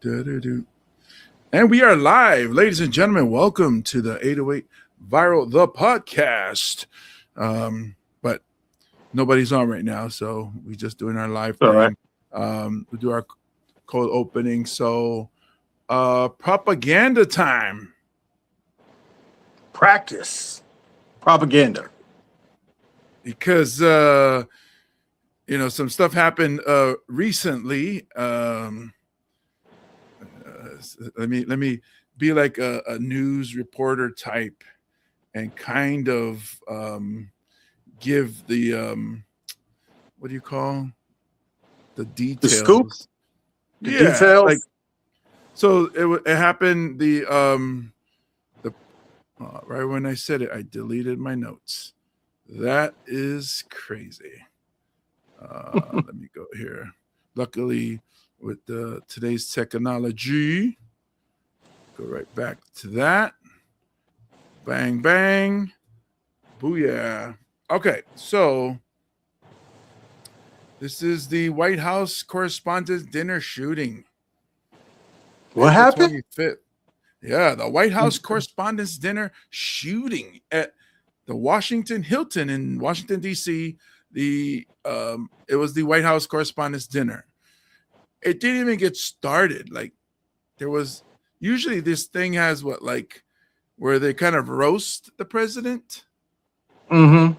Do-do-do. And we are live, ladies and gentlemen. Welcome to the 808 Viral, the podcast. But nobody's on right now, so we're just doing our live All thing. right. We do our cold opening. So, propaganda time. Practice propaganda. Because some stuff happened recently. Let me be like a news reporter type and kind of give the what do you call the details? The scoop? The details? Like, so it happened right when I said it, I deleted my notes. That is crazy. Let me go here. Luckily, with today's technology, go right back to that. Bang, bang. Booyah. Okay, so this is the White House Correspondents' Dinner shooting. What happened? 25th. Yeah, the White House Correspondents' Dinner shooting at the Washington Hilton in Washington, D.C. It was the White House Correspondents' Dinner. It didn't even get started. Like, there was usually this thing has where they kind of roast the president and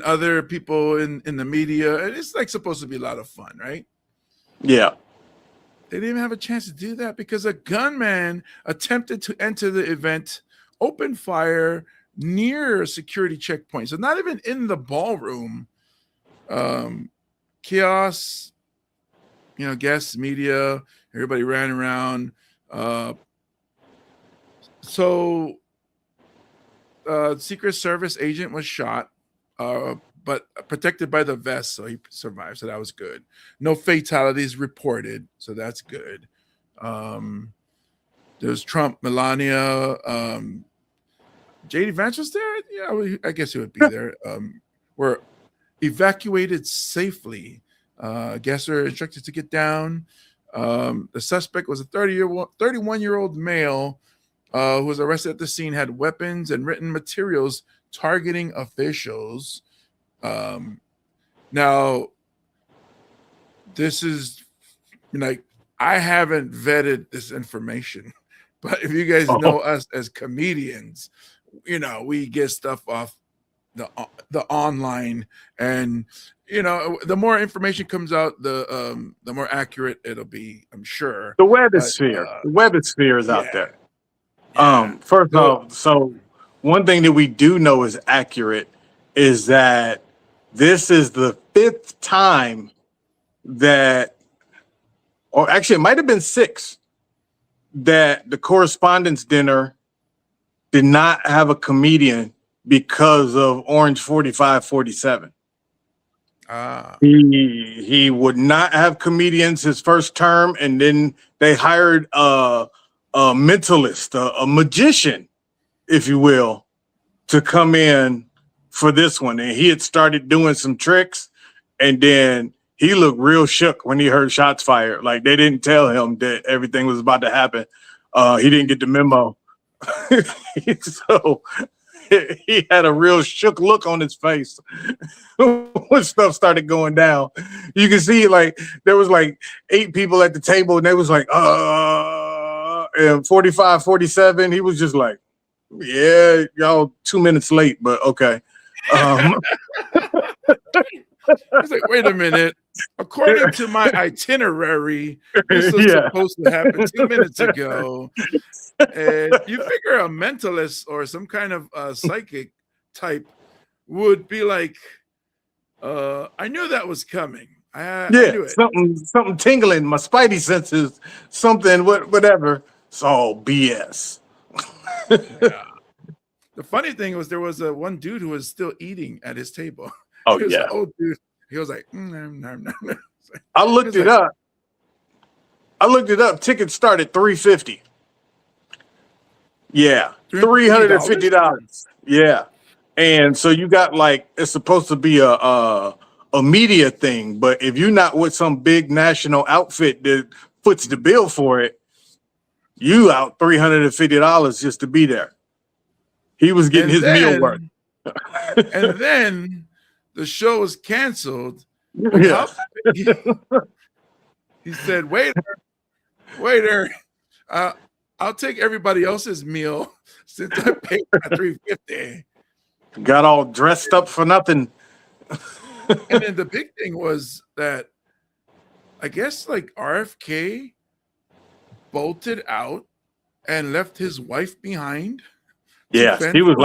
other people in the media. And it's like supposed to be a lot of fun, right? Yeah. They didn't even have a chance to do that because a gunman attempted to enter the event, open fire near a security checkpoint. So not even in the ballroom. Chaos. Guests, media, everybody ran around. Secret Service agent was shot, but protected by the vest, so he survived. So that was good. No fatalities reported, so that's good. There's Trump, Melania, J.D. Vance was there. Yeah, I guess he would be there. Were evacuated safely. Guests are instructed to get down. The suspect was a 31-year-old male who was arrested at the scene, had weapons and written materials targeting officials. Now, this is I haven't vetted this information, but if you guys know us as comedians, we get stuff off the online, and the more information comes out, the more accurate it'll be, I'm sure. The webosphere is out there. First off, so one thing that we do know is accurate is that this is the 5th time or actually it might have been 6, that the Correspondents' Dinner did not have a comedian because of Orange 4547. He would not have comedians his first term, and then they hired a mentalist, a magician, if you will, to come in for this one. And he had started doing some tricks, and then he looked real shook when he heard shots fired. Like, they didn't tell him that everything was about to happen. He didn't get the memo. So he had a real shook look on his face when stuff started going down. You can see there was 8 people at the table, and they was and 45, 47, he was just like, yeah, y'all 2 minutes late, but okay. He's like, wait a minute. According to my itinerary, this was supposed to happen 2 minutes ago. And you figure a mentalist or some kind of psychic type would be like, I knew that was coming. I knew it. Something tingling, my spidey senses, something, whatever. It's all BS. Yeah. The funny thing was there was one dude who was still eating at his table. Oh, he was yeah. An old dude. He was like, nom. I looked it up. Tickets start at $350. Yeah, $350. Yeah, and so you got it's supposed to be a media thing, but if you're not with some big national outfit that foots the bill for it, you out $350 just to be there. He was getting his meal worth. And then the show was canceled. Yeah. He said, waiter, I'll take everybody else's meal since I paid $350. Got all dressed up for nothing. And then the big thing was that I guess like RFK bolted out and left his wife behind. Yeah, she was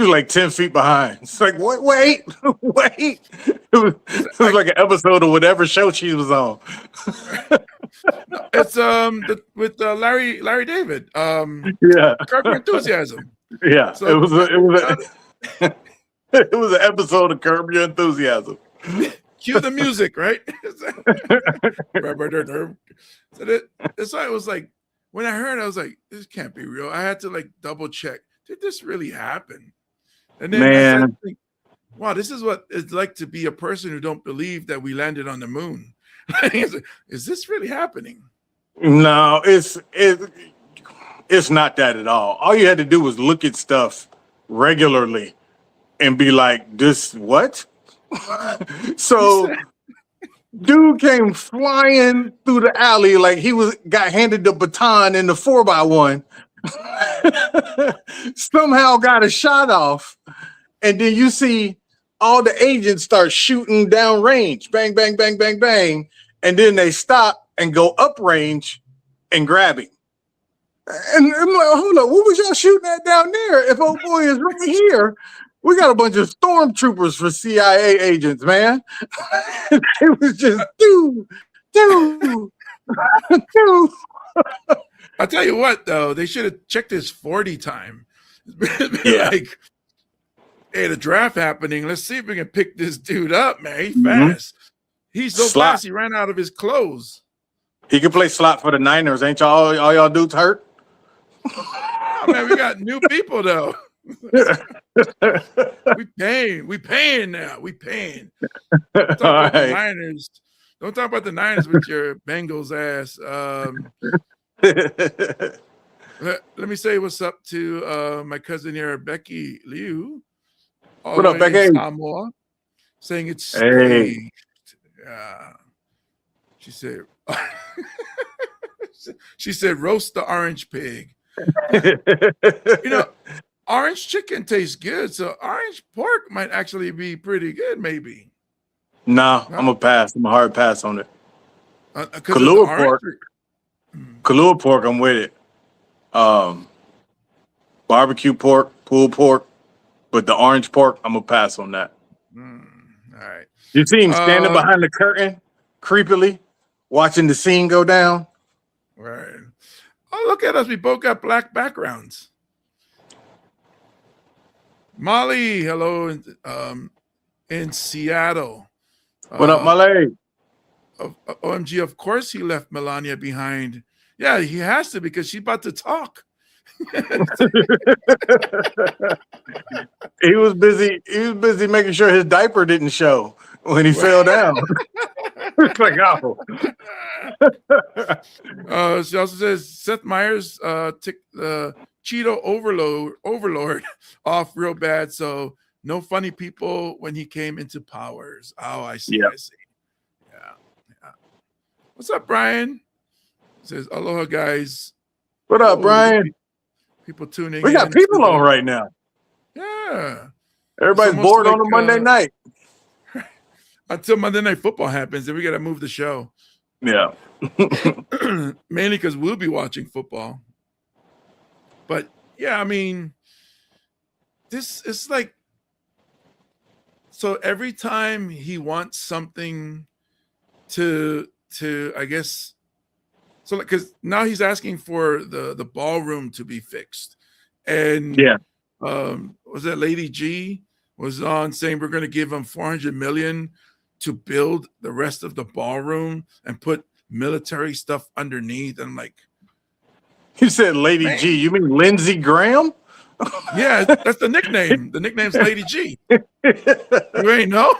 like 10 feet behind. It's like, wait. It was like an episode of whatever show she was on. It's with Larry David. Yeah. Curb Your Enthusiasm. Yeah. So it was an episode of Curb Your Enthusiasm. Cue the music, right? So it was like, when I heard it, I was like, this can't be real. I had to like double check. Did this really happen? And then I said, wow, this is what it's like to be a person who don't believe that we landed on the moon. Is this really happening? No, it's not that at all. All you had to do was look at stuff regularly and be like, this what? So dude came flying through the alley like he got handed the baton in the 4x1. Somehow got a shot off, and then you see all the agents start shooting down range, bang, bang, bang, bang, bang, and then they stop and go up range and grab him. And I'm like, hold up, what was y'all shooting at down there? If old boy is right here, we got a bunch of stormtroopers for CIA agents, man. It was just do. I'll tell you what, though, they should have checked his 40 time. Yeah. Like, hey, the draft happening. Let's see if we can pick this dude up, man. He's fast. He's so fast, he ran out of his clothes. He could play slot for the Niners. Ain't all y'all dudes hurt? Oh, man, we got new people, though. We paying now. We paying. Don't talk about the Niners. Don't talk about the Niners with your Bengals ass. Let me say what's up to my cousin here, Becky Liu. What up, Becky? Samoa, saying it's hey. She said roast the orange pig. Orange chicken tastes good, so orange pork might actually be pretty good, maybe. No, I'm a pass. I'm a hard pass on it. Kahlua pork, I'm with it. Barbecue pork, pulled pork, but the orange pork, I'm a pass on that. All right. You see him standing behind the curtain, creepily, watching the scene go down? Right. Oh, look at us. We both got black backgrounds. Molly, hello, in Seattle. What up, Molly? OMG, of course he left Melania behind. Yeah, he has to because she's about to talk. He was busy making sure his diaper didn't show when he fell down. It's like, she also says Seth Meyers ticked the Cheeto overlord off real bad, so no funny people when he came into powers. Oh, I see. Yep. I see. Yeah. What's up, Brian? Says aloha, guys. What up, Brian? People tuning in. We got people on right now. Yeah. Everybody's bored on a Monday night. Until Monday Night Football happens, then we got to move the show. Yeah. Mainly because we'll be watching football. But yeah, I mean, this is like, so every time he wants something to I guess, so like, because now he's asking for the ballroom to be fixed, and yeah, was that Lady G was on saying we're going to give him $400 million to build the rest of the ballroom and put military stuff underneath. I'm like, you said Lady G, you mean Lindsey Graham? Yeah, that's the nickname. The nickname's Lady G. You ain't know?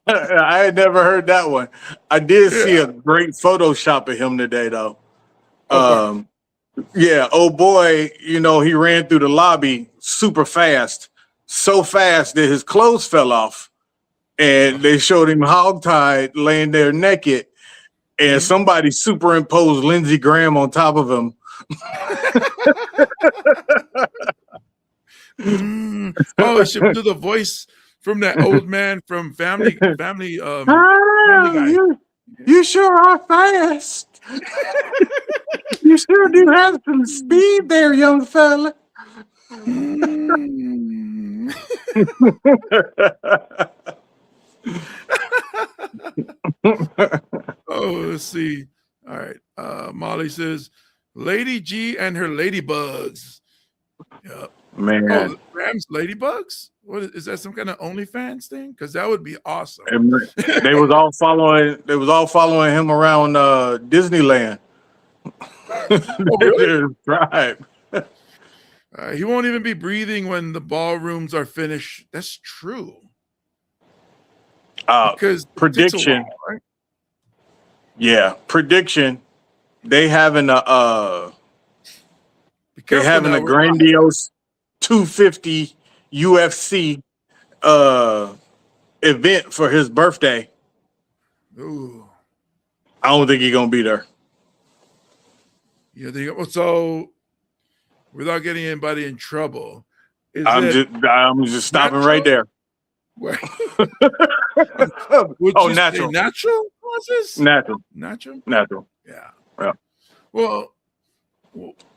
I had never heard that one. I did see Yeah. a great Photoshop of him today, though. Oh, Yeah, oh boy, you know, he ran through the lobby super fast, so fast that his clothes fell off. And they showed him hogtied, laying there naked, and somebody superimposed Lindsey Graham on top of him. Oh, it should do the voice from that old man from Family Family Ah, Guy. you sure are fast. You sure do have some speed there, young fella. Mm. Oh, let's see. All right. Molly says, Lady G and her ladybugs. Yeah. Man, Oh, Rams ladybugs? What is that? Some kind of OnlyFans thing? Because that would be awesome. they was all following. They was all following him around Disneyland. Oh, really? Tribe. He won't even be breathing when the ballrooms are finished. That's true. Because Prediction. while, right? Yeah, prediction. They having a Be they're careful having now, a we're grandiose 250 UFC event for his birthday. Ooh. I don't think he's gonna be there. Yeah, so without getting anybody in trouble, I'm just stopping right there. Would Oh, you natural. say natural causes? Natural. Yeah. Yeah. Well,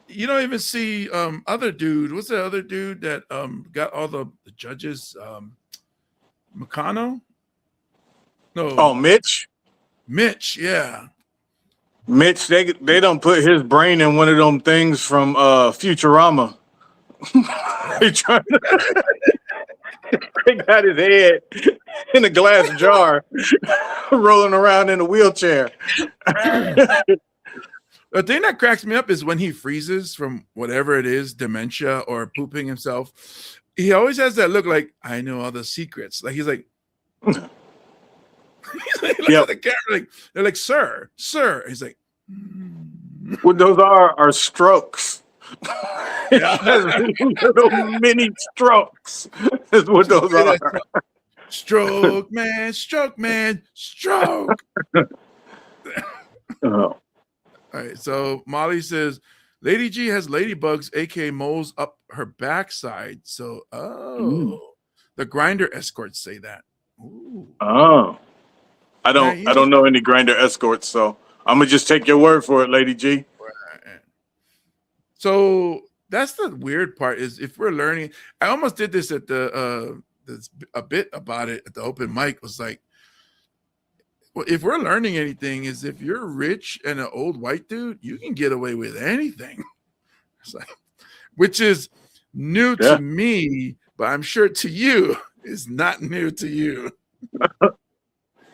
you don't even see other dude. What's the other dude that got all the judges? McConnell? No. Oh, Mitch. Yeah. Mitch, they don't put his brain in one of them things from Futurama. They got his head in a glass jar, rolling around in a wheelchair. The thing that cracks me up is when he freezes from whatever it is, dementia or pooping himself. He always has that look like, I know all the secrets. Like he's like, he looks at the camera like, they're like, sir. He's like, What those are strokes. Little mini strokes is what those are. Stroke man. Oh. All right, so Molly says, Lady G has ladybugs, aka moles up her backside. So, the grinder escorts say that. Ooh. Oh, I don't know any grinder escorts, so I'm gonna just take your word for it, Lady G. Right. So that's the weird part is if we're learning. I almost did this at the a bit about it at the open mic. Was like, well, if we're learning anything, is if you're rich and an old white dude, you can get away with anything. It's like, which is new to me, but I'm sure to you is not new to you.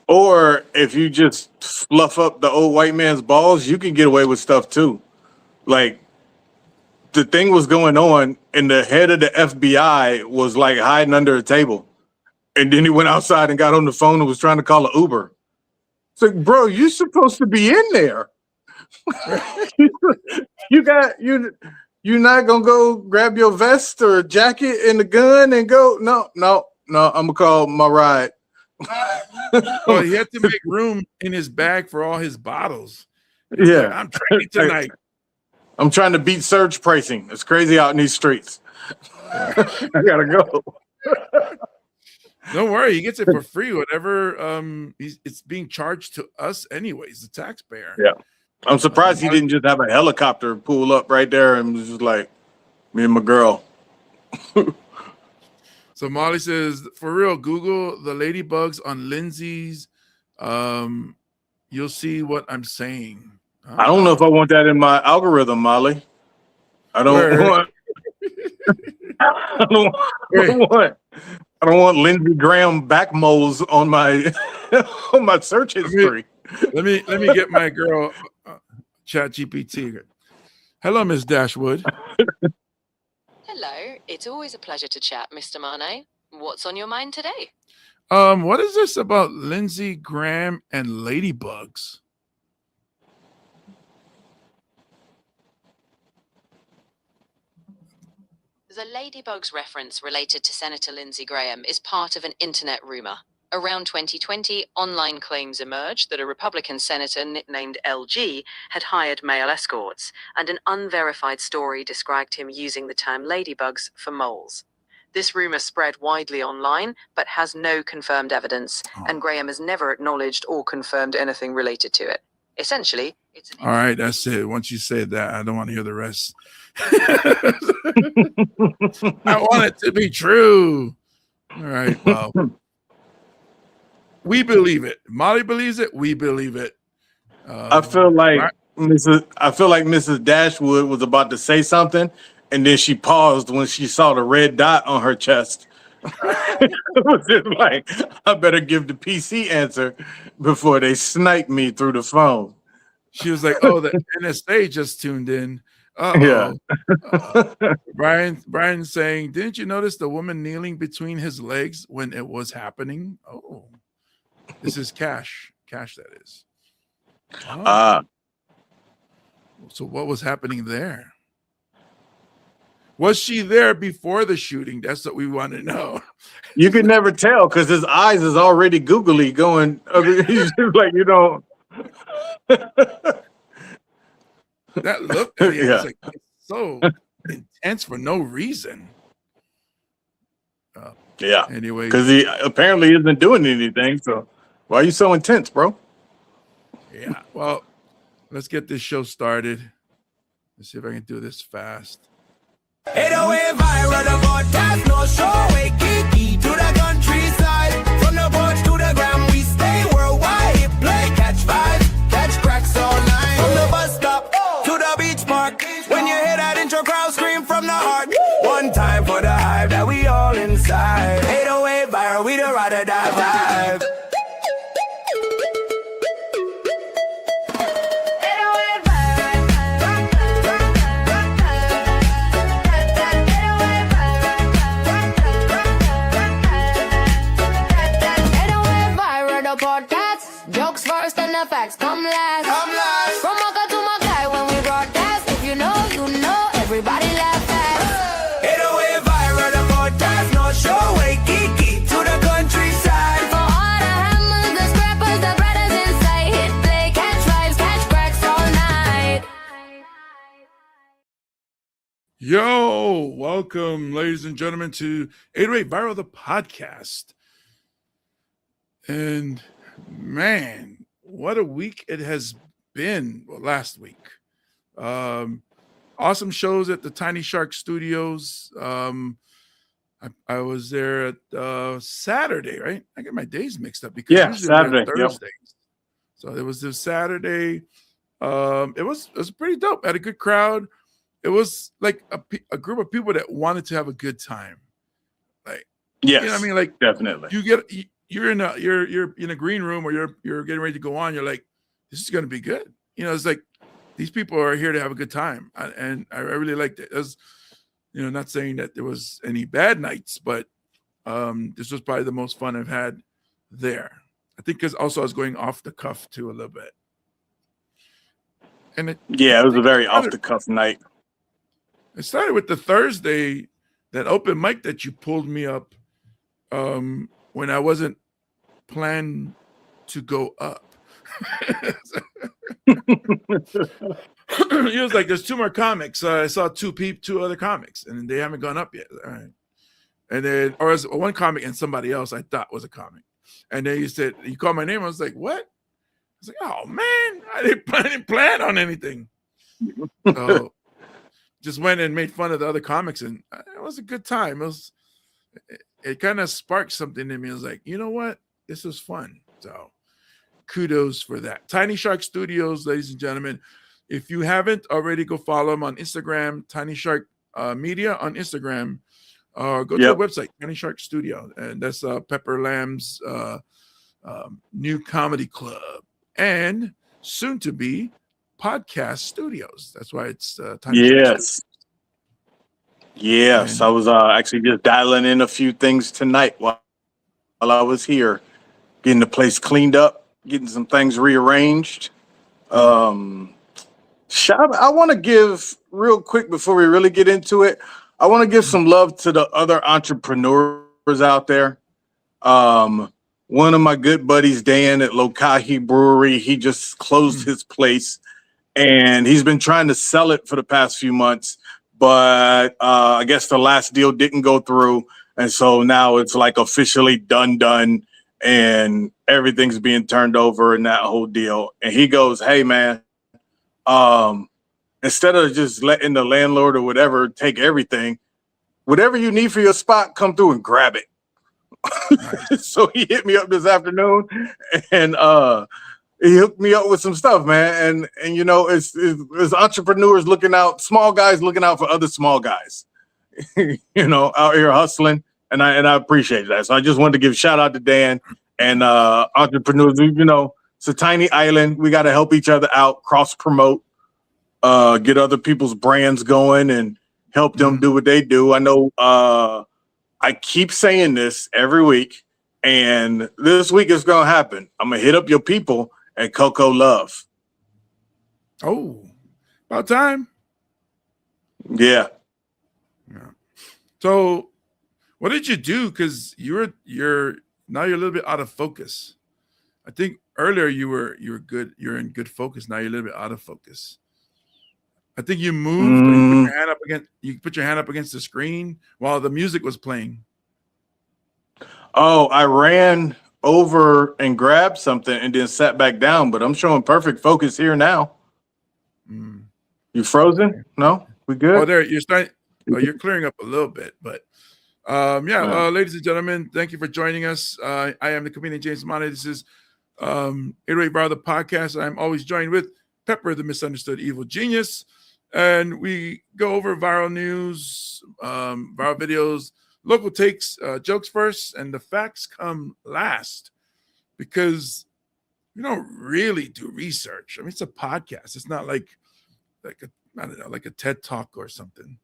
Or if you just fluff up the old white man's balls, you can get away with stuff too. Like the thing was going on, and the head of the FBI was like hiding under a table, and then he went outside and got on the phone and was trying to call an Uber. It's like, bro, you're supposed to be in there. You're not gonna go grab your vest or jacket and the gun and go. No, I'm gonna call my ride. Well, he had to make room in his bag for all his bottles. Yeah, like, I'm training tonight. I'm trying to beat surge pricing. It's crazy out in these streets. I gotta go. Don't worry, he gets it for free. Whatever, it's being charged to us anyways, the taxpayer. Yeah, I'm surprised he didn't just have a helicopter pull up right there and was just like, me and my girl. So Molly says, for real, Google the ladybugs on Lindsay's. You'll see what I'm saying. I don't know if I want that in my algorithm, Molly. I don't want Lindsey Graham back moles on my on my search history. Let me get my girl Chat GPT. Hello, Miss Dashwood. Hello, it's always a pleasure to chat, Mr. Marne. What's on your mind today? What is this about Lindsey Graham and ladybugs? The Ladybugs reference related to Senator Lindsey Graham is part of an internet rumor. Around 2020, online claims emerged that a Republican senator nicknamed LG had hired male escorts, and an unverified story described him using the term ladybugs for moles. This rumor spread widely online, but has no confirmed evidence, and Graham has never acknowledged or confirmed anything related to it. Essentially, it's an... All right, that's it. Once you say that, I don't want to hear the rest. I want it to be true. All right, well, we believe it. Molly believes it. We believe it. I feel like Mrs. Dashwood was about to say something, and then she paused when she saw the red dot on her chest. It was just like, I better give the PC answer before they snipe me through the phone. She was like, "Oh, the NSA just tuned in." Uh-oh. Yeah. Brian saying, "Didn't you notice the woman kneeling between his legs when it was happening?" Oh, this is Cash. Cash, that is. Oh. So what was happening there? Was she there before the shooting? That's what we want to know. You could never tell because his eyes is already googly going. I mean, he's just like, you know. That look at it, it's like it's so intense for no reason. Yeah. Anyway, because he apparently isn't doing anything. So why are you so intense, bro? Yeah. Well, let's get this show started. Let's see if I can do this fast. 808 viral, the broadcast, no show, we kiki to the countryside. From the porch to the ground, we stay worldwide. Hit play, catch vibes, catch cracks all night. From the bus stop to the beach park. When you hear that intro, crowd scream from the heart. One time for the hype that we all inside. 808 viral, we the ride or die vibe. Jokes first and the facts come last. From Maka to Makai when we broadcast. If you know, you know, everybody laugh fast. 808 viral, the broadcast, no show, we kiki to the countryside. For all the hammers, the scrappers, the brothers inside. Hit play, catch vibes, catch cracks all night. Yo, welcome, ladies and gentlemen, to 808 Viral, the podcast. And man, what a week it has been. Well, last week. Awesome shows at the Tiny Shark Studios. I was there at Saturday, right? I get my days mixed up because usually Saturday, Thursdays. Yep. So it was this Saturday. It was pretty dope. Had a good crowd. It was like a group of people that wanted to have a good time. Like, yes, you know what I mean? Like, definitely. You're in a green room or you're getting ready to go on. You're like, this is going to be good. You know, it's like these people are here to have a good time, and I really liked it. It was, you know, not saying that there was any bad nights, but this was probably the most fun I've had there. I think because also I was going off the cuff too a little bit, and it was a very off the cuff night. It started with the Thursday, that open mic that you pulled me up when I wasn't planned to go up. He was like, "There's two more comics." I saw two other comics, and they haven't gone up yet. All right, and then or was one comic and somebody else I thought was a comic, and then you said you called my name. I was like, "What?" I was like, "Oh man, I didn't plan on anything." So just went and made fun of the other comics, and it was a good time. It kind of sparked something in me. I was like, you know what? This was fun. So kudos for that. Tiny Shark Studios, ladies and gentlemen. If you haven't already, go follow them on Instagram, Tiny Shark Media on Instagram. Go to the website, Tiny Shark Studio. And that's Pepper Lamb's new comedy club. And soon to be podcast studios. That's why it's Tiny Shark Studios. Yes, And I was actually just dialing in a few things tonight while I was here, getting the place cleaned up, getting some things rearranged. Um, I want to give real quick before we really get into it. I want to give some love to the other entrepreneurs out there. One of my good buddies, Dan at Lokahi Brewery, he just closed his place and he's been trying to sell it for the past few months, but I guess the last deal didn't go through, and so now it's like officially done, and everything's being turned over and that whole deal. And he goes, "Hey, man, instead of just letting the landlord or whatever take everything, whatever you need for your spot, come through and grab it." nice. So he hit me up this afternoon, and he hooked me up with some stuff, man. And you know, it's entrepreneurs looking out, small guys looking out for other small guys, you know, out here hustling. And I appreciate that. So I just wanted to give a shout out to Dan and entrepreneurs. You know, it's a tiny island. We got to help each other out, cross promote, get other people's brands going and help them do what they do. I know I keep saying this every week, and this week it's going to happen. I'm going to hit up your people at Coco Love. Oh, about time. Yeah. So, what did you do? Because you're now you're a little bit out of focus. I think earlier you were good. You're in good focus. Now you're a little bit out of focus. I think you moved. Or you put your hand up against the screen while the music was playing. Oh, I ran over and grabbed something and then sat back down, but I'm showing perfect focus here now. You frozen? No, we good? Oh, there you're starting. Oh, you're clearing up a little bit, but ladies and gentlemen, thank you for joining us. I am the comedian James Monte. This is 808 Viral, the podcast. I'm always joined with Pepper, the misunderstood evil genius, and we go over viral news, viral videos, local takes, jokes first, and the facts come last because we don't really do research. I mean, it's a podcast. It's not like a TED Talk or something.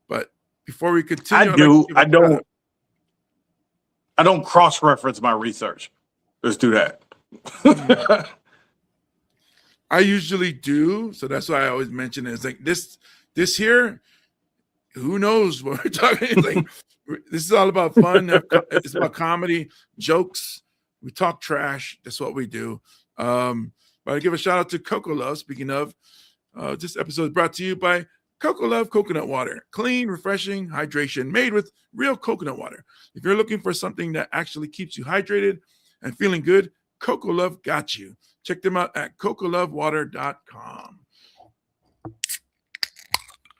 But before we continue, I don't cross-reference my research. Let's do that. I usually do, so that's why I always mention it. It's like this here. Who knows what we're talking? It's like this is all about fun. It's about comedy, jokes. We talk trash. That's what we do. But I give a shout out to Coco Love. Speaking of, this episode is brought to you by Coco Love Coconut Water. Clean, refreshing hydration made with real coconut water. If you're looking for something that actually keeps you hydrated and feeling good, Coco Love got you. Check them out at cocolovewater.com.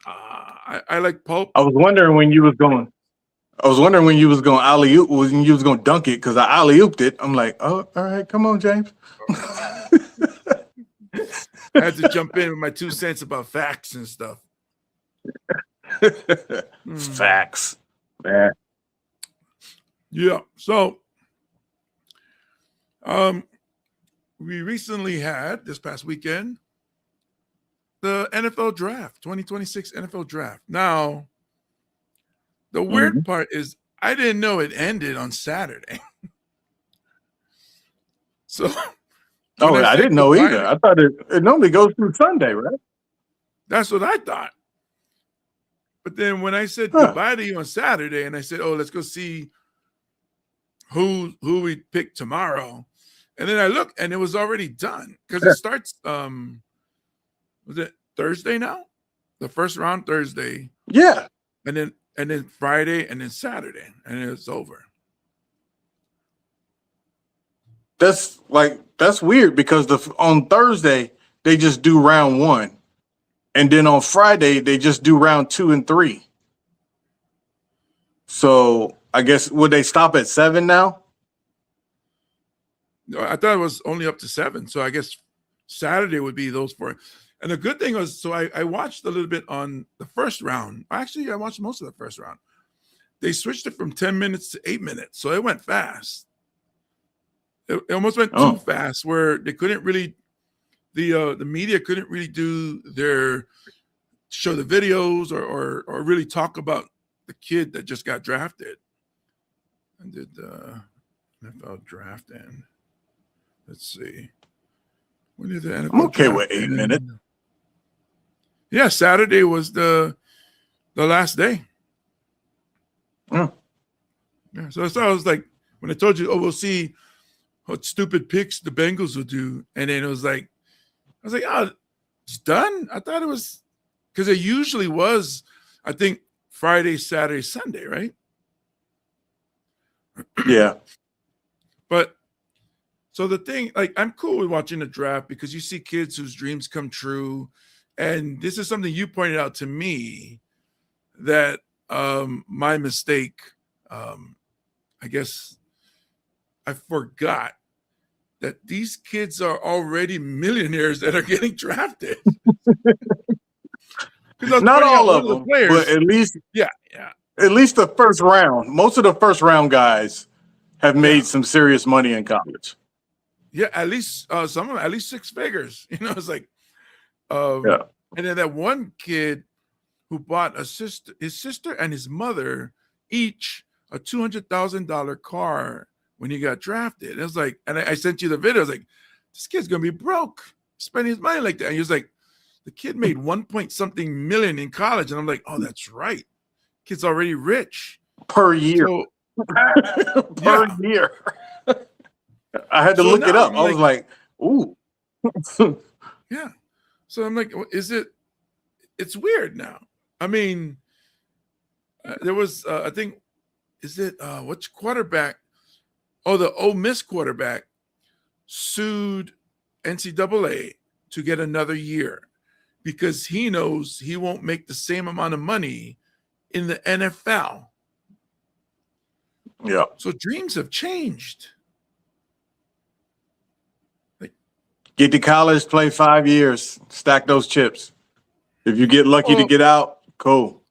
I like pulp. I was wondering when you was going alley-oop, when you was going to dunk it, because I alley-ooped it. I'm like, oh, all right, come on, James. I had to jump in with my 2 cents about facts and stuff. Facts. Man. Yeah. So, we recently had this past weekend the NFL draft, 2026 NFL draft. Now, the weird part is I didn't know it ended on Saturday. So, I didn't know either. I thought it normally goes through Sunday, right? That's what I thought. But then when I said goodbye to you on Saturday and I said, oh, let's go see who we pick tomorrow. And then I looked and it was already done because it starts, was it Thursday now? The first round Thursday. Yeah. And then Friday and then Saturday. And it's over. That's weird because on Thursday they just do round 1. And then on Friday, they just do round 2 and 3. So I guess, would they stop at 7 now? I thought it was only up to 7. So I guess Saturday would be those 4. And the good thing was, so I watched a little bit on the first round. Actually, I watched most of the first round. They switched it from 10 minutes to 8 minutes. So it went fast. It almost went too fast where they couldn't really, the media couldn't really do their show the videos or really talk about the kid that just got drafted. And did the NFL draft end? Let's see. When did the NFL I'm okay draft with 8 end? minutes. Yeah, Saturday was the last day. Hmm. Yeah, so I was like, when I told you, oh, we'll see what stupid picks the Bengals will do, and then it was like, I was like, oh, it's done. I thought it was because it usually was, I think, Friday, Saturday, Sunday, right? Yeah. But so the thing, like, I'm cool with watching the draft because you see kids whose dreams come true. And this is something you pointed out to me that my mistake, I guess I forgot that these kids are already millionaires that are getting drafted. Not all of them, but at least yeah. at least the first round. Most of the first round guys have made some serious money in college. Yeah, at least some of them, at least 6 figures. You know, it's like, Yeah. And then that one kid who bought his sister and his mother each a $200,000 car when he got drafted. It was like, and I sent you the video. I was like, this kid's gonna be broke spending his money like that. And he was like, the kid made 1 point something million in college, and I'm like, oh, that's right. Kid's already rich Per year. So, Per year. I had to look it up. I'm I was like, ooh. yeah. So I'm like, it's weird now. I mean, there was, I think, is it, which quarterback? Oh, the Ole Miss quarterback sued NCAA to get another year because he knows he won't make the same amount of money in the NFL. Yeah. So dreams have changed. Get to college, play 5 years, stack those chips. If you get lucky to get out, cool.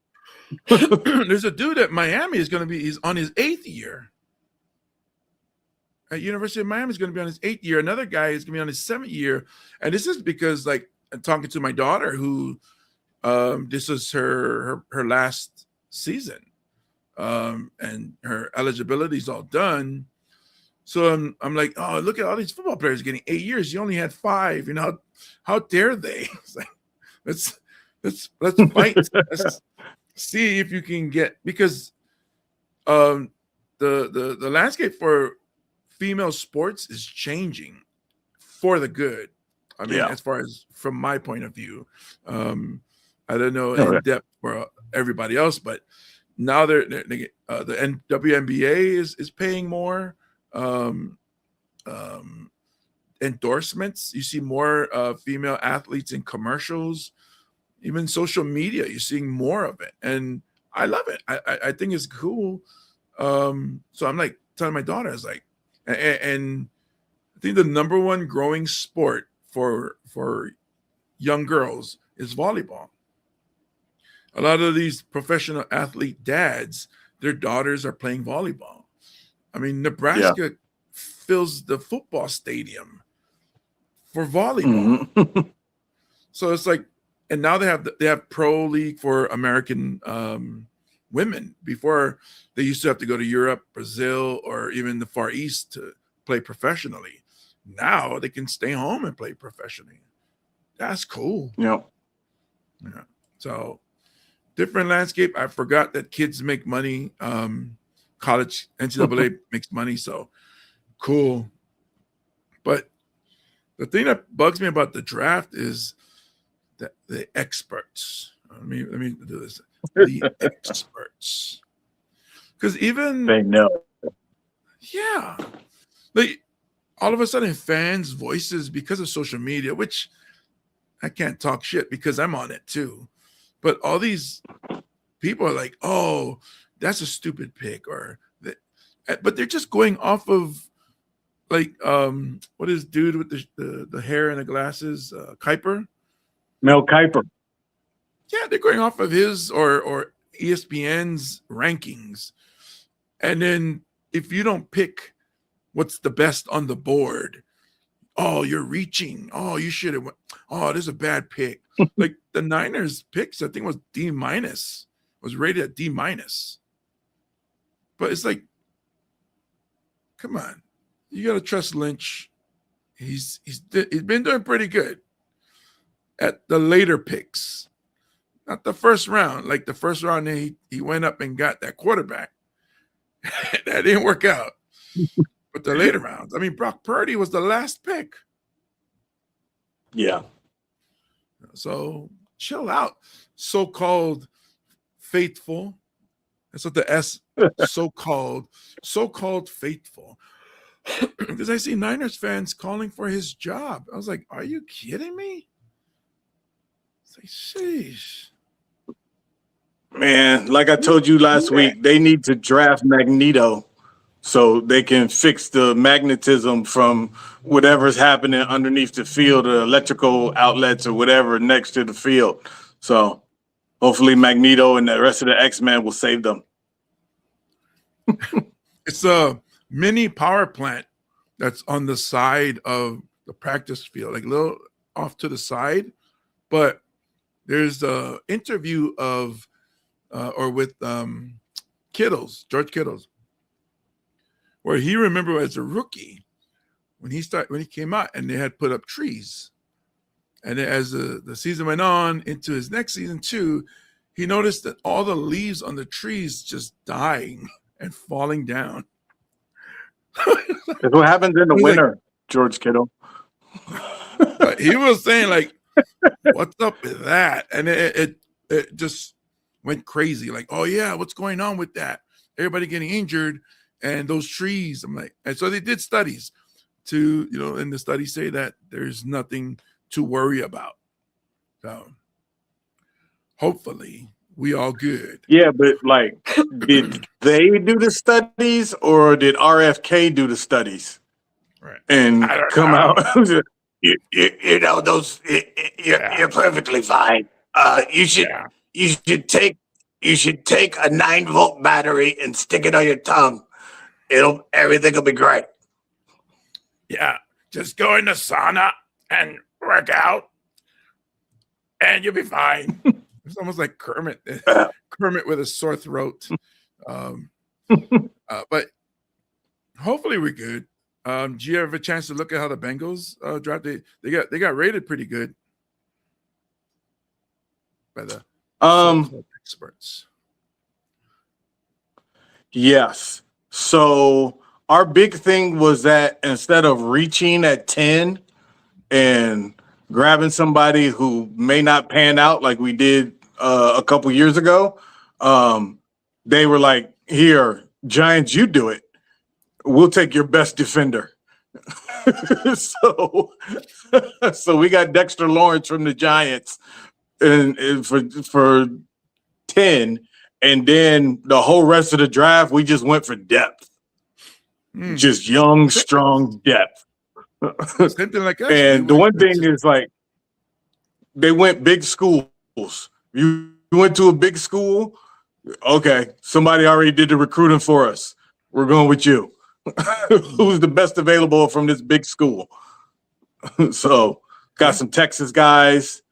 There's a dude at Miami he's on his 8th year. At University of Miami is going to be on his 8th year. Another guy is going to be on his 7th year. And this is because, like, I'm talking to my daughter who this is her last season. And her eligibility is all done. So I'm like, oh, look at all these football players getting 8 years. You only had 5. You know, how dare they? It's like, let's fight. Let's see if you can get, because the landscape for female sports is changing for the good. I mean, as far as from my point of view, I don't know in depth for everybody else, but now the WNBA is paying more. Endorsements. You see more female athletes in commercials, even social media. You're seeing more of it, and I love it. I think it's cool. So I'm like telling my daughter, I was like, and I think the number one growing sport for young girls is volleyball. A lot of these professional athlete dads, their daughters are playing volleyball. I mean, Nebraska fills the football stadium for volleyball. Mm-hmm. So it's like, and now they have pro league for American women. Before, they used to have to go to Europe, Brazil, or even the Far East to play professionally. Now they can stay home and play professionally. That's cool. Yeah. So different landscape. I forgot that kids make money. College NCAA makes money, so cool. But the thing that bugs me about the draft is that the experts. Let me do this. The experts, because even They know. yeah, like all of a sudden fans' voices because of social media, which I can't talk shit because I'm on it too. But all these people are like, oh, that's a stupid pick, or that, but they're just going off of like what is dude with the hair and the glasses, Kiper? Mel Kiper. Yeah, they're going off of his or ESPN's rankings. And then if you don't pick what's the best on the board, oh, you're reaching. Oh, you should have went. oh, this is a bad pick. Like the Niners picks, I think was D-, was rated at D-. But it's like, come on, you gotta trust Lynch. He's been doing pretty good at the later picks, not the first round. Like the first round, he went up and got that quarterback. That didn't work out. But the later rounds, I mean, Brock Purdy was the last pick. Yeah. So chill out, so-called faithful. That's what the S, so-called faithful. Because I see Niners fans calling for his job. I was like, are you kidding me? It's like, sheesh. Man, like I told you last week, they need to draft Magneto so they can fix the magnetism from whatever's happening underneath the field, the electrical outlets or whatever next to the field. So hopefully Magneto and the rest of the X-Men will save them. It's a mini power plant that's on the side of the practice field, like a little off to the side. But there's the interview of with Kittles, George Kittles, where he remembered as a rookie when he came out and they had put up trees. And then as the season went on into his next season too, he noticed that all the leaves on the trees just dying and falling down. That's what happens in the winter, George Kittle. But he was saying like, what's up with that? And it just went crazy. Like, oh yeah, what's going on with that? Everybody getting injured and those trees. I'm like, and so they did studies to, and the studies say that there's nothing to worry about. So hopefully we all good. Yeah, but like, did they do the studies or did RFK do the studies? Right. And come out. You're perfectly fine. You should take a 9-volt battery and stick it on your tongue. Everything will be great. Yeah, just go in the sauna and work out, and you'll be fine. It's almost like Kermit with a sore throat. But hopefully we're good. Do you have a chance to look at how the Bengals drafted? They got rated pretty good by the experts. Yes. So our big thing was that instead of reaching at 10 and grabbing somebody who may not pan out like we did a couple years ago, they were like, here, Giants, you do it. We'll take your best defender. So we got Dexter Lawrence from the Giants and for 10. And then the whole rest of the draft, we just went for depth. Just young, strong depth. Something like us. And the one thing is like they went big schools. You went to a big school, okay, somebody already did the recruiting for us. We're going with you. Who's the best available from this big school? So got some Texas guys,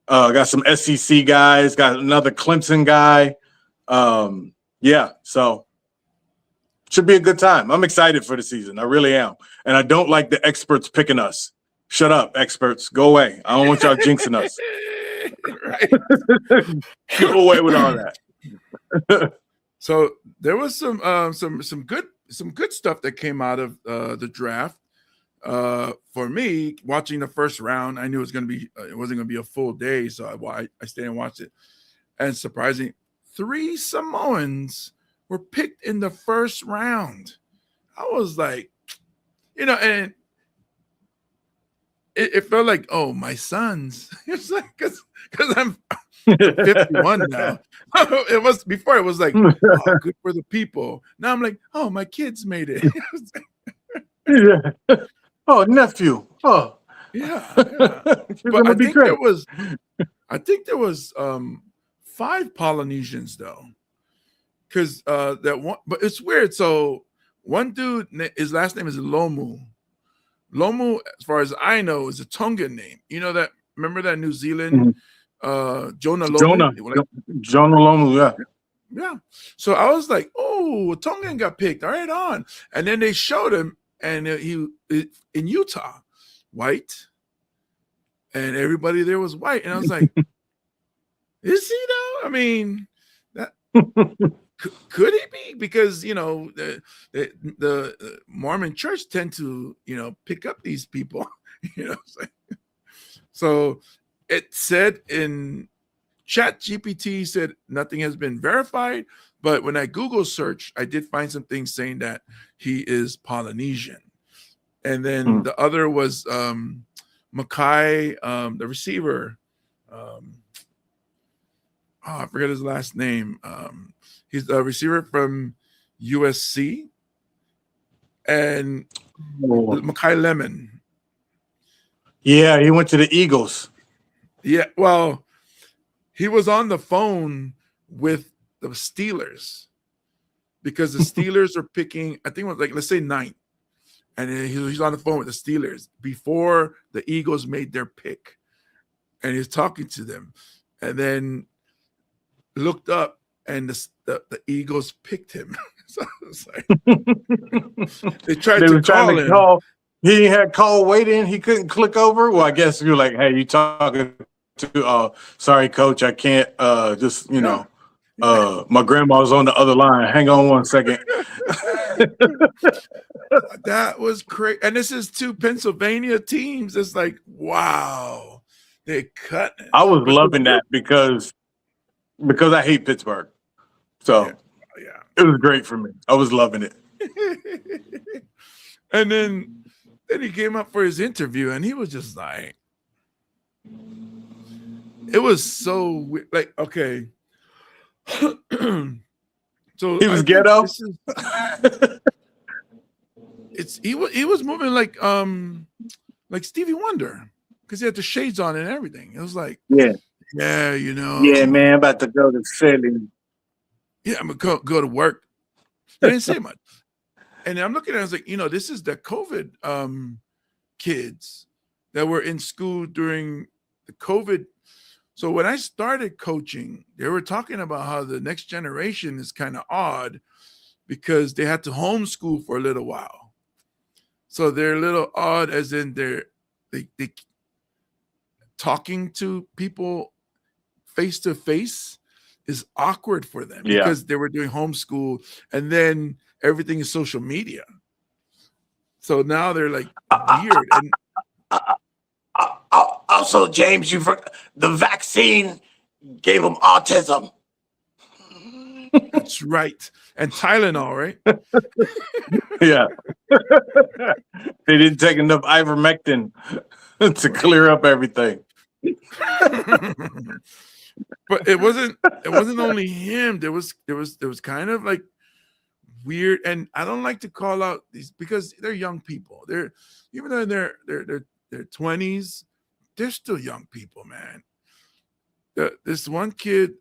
got some SEC guys, got another Clemson guy. Yeah, so should be a good time. I'm excited for the season. I really am. And I don't like the experts picking us. Shut up, experts. Go away. I don't want y'all jinxing us. Right. Go away with all that. So there was some good stuff that came out of the draft. For me, watching the first round, I knew it wasn't going to be a full day, so I stayed and watched it. And surprising, 3 Samoans were picked in the first round. I was like, and it felt like, oh, my sons. It's like because I'm 51 now. It was before. It was like, oh, good for the people. Now I'm like, oh, my kids made it. Yeah. Oh, nephew. Oh, yeah. But I think there was 5 Polynesians though, because that one. But it's weird. So one dude, his last name is Lomu. Lomu, as far as I know, is a Tongan name. You know that Remember that New Zealand Jonah Lomu? Jonah, Like, Jonah Lomu, yeah. yeah. So I was like, oh, Tongan got picked. All right, on. And then they showed him, and he in Utah, white, and everybody there was white. And I was like, is he though? I mean, that could he be? Because the Mormon Church tend to pick up these people. So it said in ChatGPT said nothing has been verified, but when I Google search, I did find some things saying that he is Polynesian. And then the other was Mackay, the receiver. I forget his last name. He's a receiver from USC, and Mackay Lemon. Yeah, he went to the Eagles. Yeah, well, he was on the phone with the Steelers because the Steelers are picking, I think it was like, let's say 9th. And he's on the phone with the Steelers before the Eagles made their pick. And he's talking to them. And then looked up, and the Eagles picked him. So it's like, they were trying to call. He had call waiting. He couldn't click over. Well, I guess you're like, hey, you talking to sorry, coach, I can't just my grandma's on the other line. Hang on one second. That was crazy. And this is 2 Pennsylvania teams. It's like, wow, they cut it. I was loving that because I hate Pittsburgh. So yeah. It was great for me. I was loving it. And then he came up for his interview, and he was just like, it was so weird. Like, okay. So he was ghetto. He was moving like Stevie Wonder, because he had the shades on and everything. It was like, yeah, yeah, man, about to go to Philly. Yeah, I'm gonna go to work. They didn't say much. And I'm looking at it, I was like, this is the COVID kids that were in school during the COVID. So when I started coaching, they were talking about how the next generation is kind of odd because they had to homeschool for a little while. So they're a little odd, as in they talking to people face to face is awkward for them because they were doing homeschool, and then everything is social media. So now they're like weird. And also, James, the vaccine gave him autism. That's right. And Tylenol, right? Yeah. They didn't take enough ivermectin to clear up everything. But it wasn't only him. There was kind of like weird, and I don't like to call out these because they're young people. They're, even though they're 20s, they're still young people, man. This one kid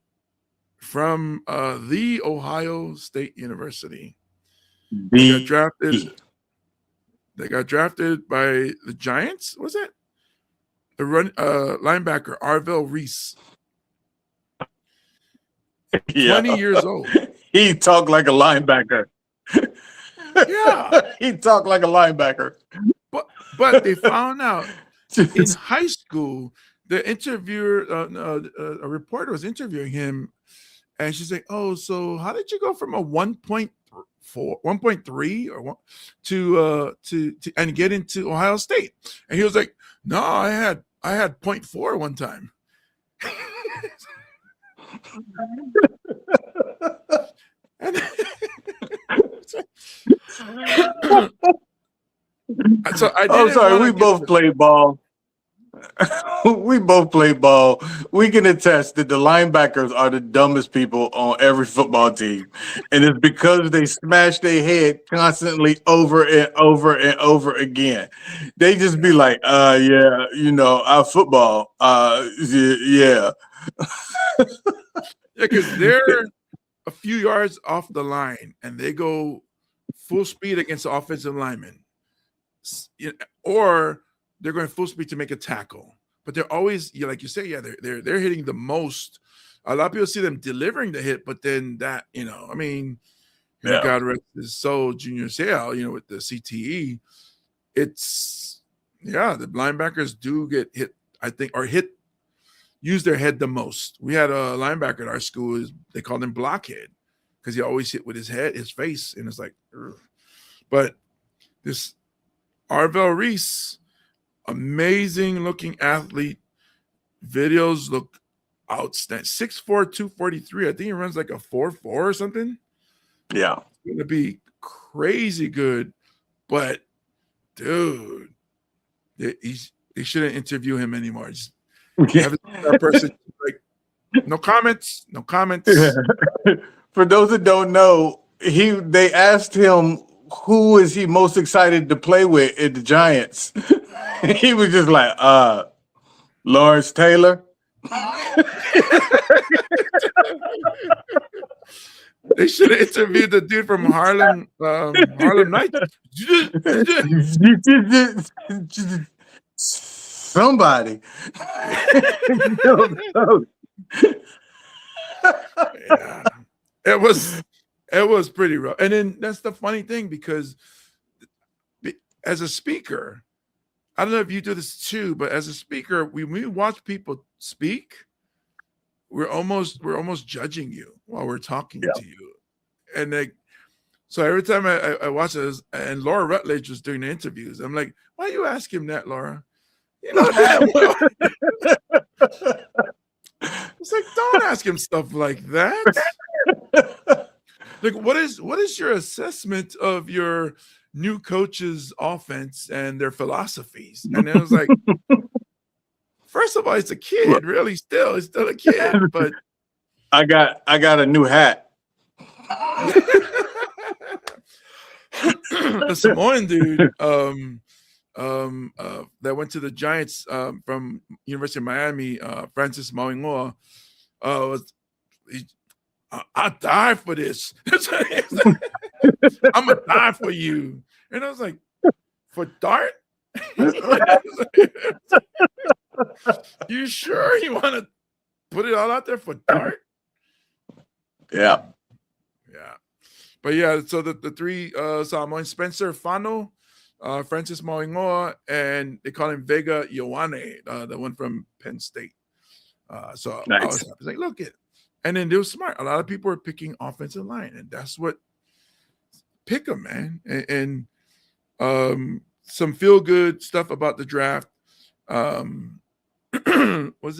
from the Ohio State University, they got drafted by the Giants. Was it the linebacker Arvell Reese? 20 years old. He talked like a linebacker. Yeah, he talked like a linebacker. But they found out in high school, the interviewer, a reporter was interviewing him, and she's like, "Oh, so how did you go from a 1.3 or to and get into Ohio State?" And he was like, "No, I had 0.4 one time." So I'm sorry, we both played ball. We both played ball. We can attest that the linebackers are the dumbest people on every football team. And it's because they smash their head constantly over and over and over again. They just be like, yeah, our football. Yeah. Because they're a few yards off the line and they go full speed against the offensive lineman, or they're going full speed to make a tackle, but they're always, like you say, yeah, they're hitting the most. A lot of people see them delivering the hit, but then that, I mean, Yeah. God rest his soul, Junior Seau, with the CTE, it's the linebackers do get hit, I think, or use their head the most. We had a linebacker at our school, they called him blockhead because he always hit with his face, and it's like, ugh. But this Arvell Reese, amazing looking athlete, videos look outstanding. 6'4", 243. I think he runs like a 4.4 or something. Yeah. It's going to be crazy good, but dude, they shouldn't interview him anymore. Just have a person like, no comments. For those that don't know, they asked him who is he most excited to play with at the Giants. He was just like, Lawrence Taylor. They should have interviewed the dude from Harlem Nights. Somebody. Yeah. It was pretty rough. And then that's the funny thing, because as a speaker, I don't know if you do this too, but as a speaker, when we watch people speak, we're almost judging you while we're talking to you. And so every time I watch this, and Laura Rutledge was doing the interviews, I'm like, why you ask him that, Laura? You know that well. It's like, don't ask him stuff like that. Like, what is your assessment of your new coach's offense and their philosophies? And it was like, first of all, it's a kid, really. He's still a kid. But I got a new hat. The Samoan dude that went to the Giants from University of Miami, Francis Mauingoa, I'll die for this. I'm gonna die for you. And I was like, for Dart? You sure you want to put it all out there for Dart? Yeah. But yeah, so the three Samoan, Spencer Fano, Francis Mauingoa, and they call him Vega Ioane, the one from Penn State. So nice. I was like, look at, and then they were smart. A lot of people are picking offensive line, and that's what pick them, man. And some feel good stuff about the draft. Was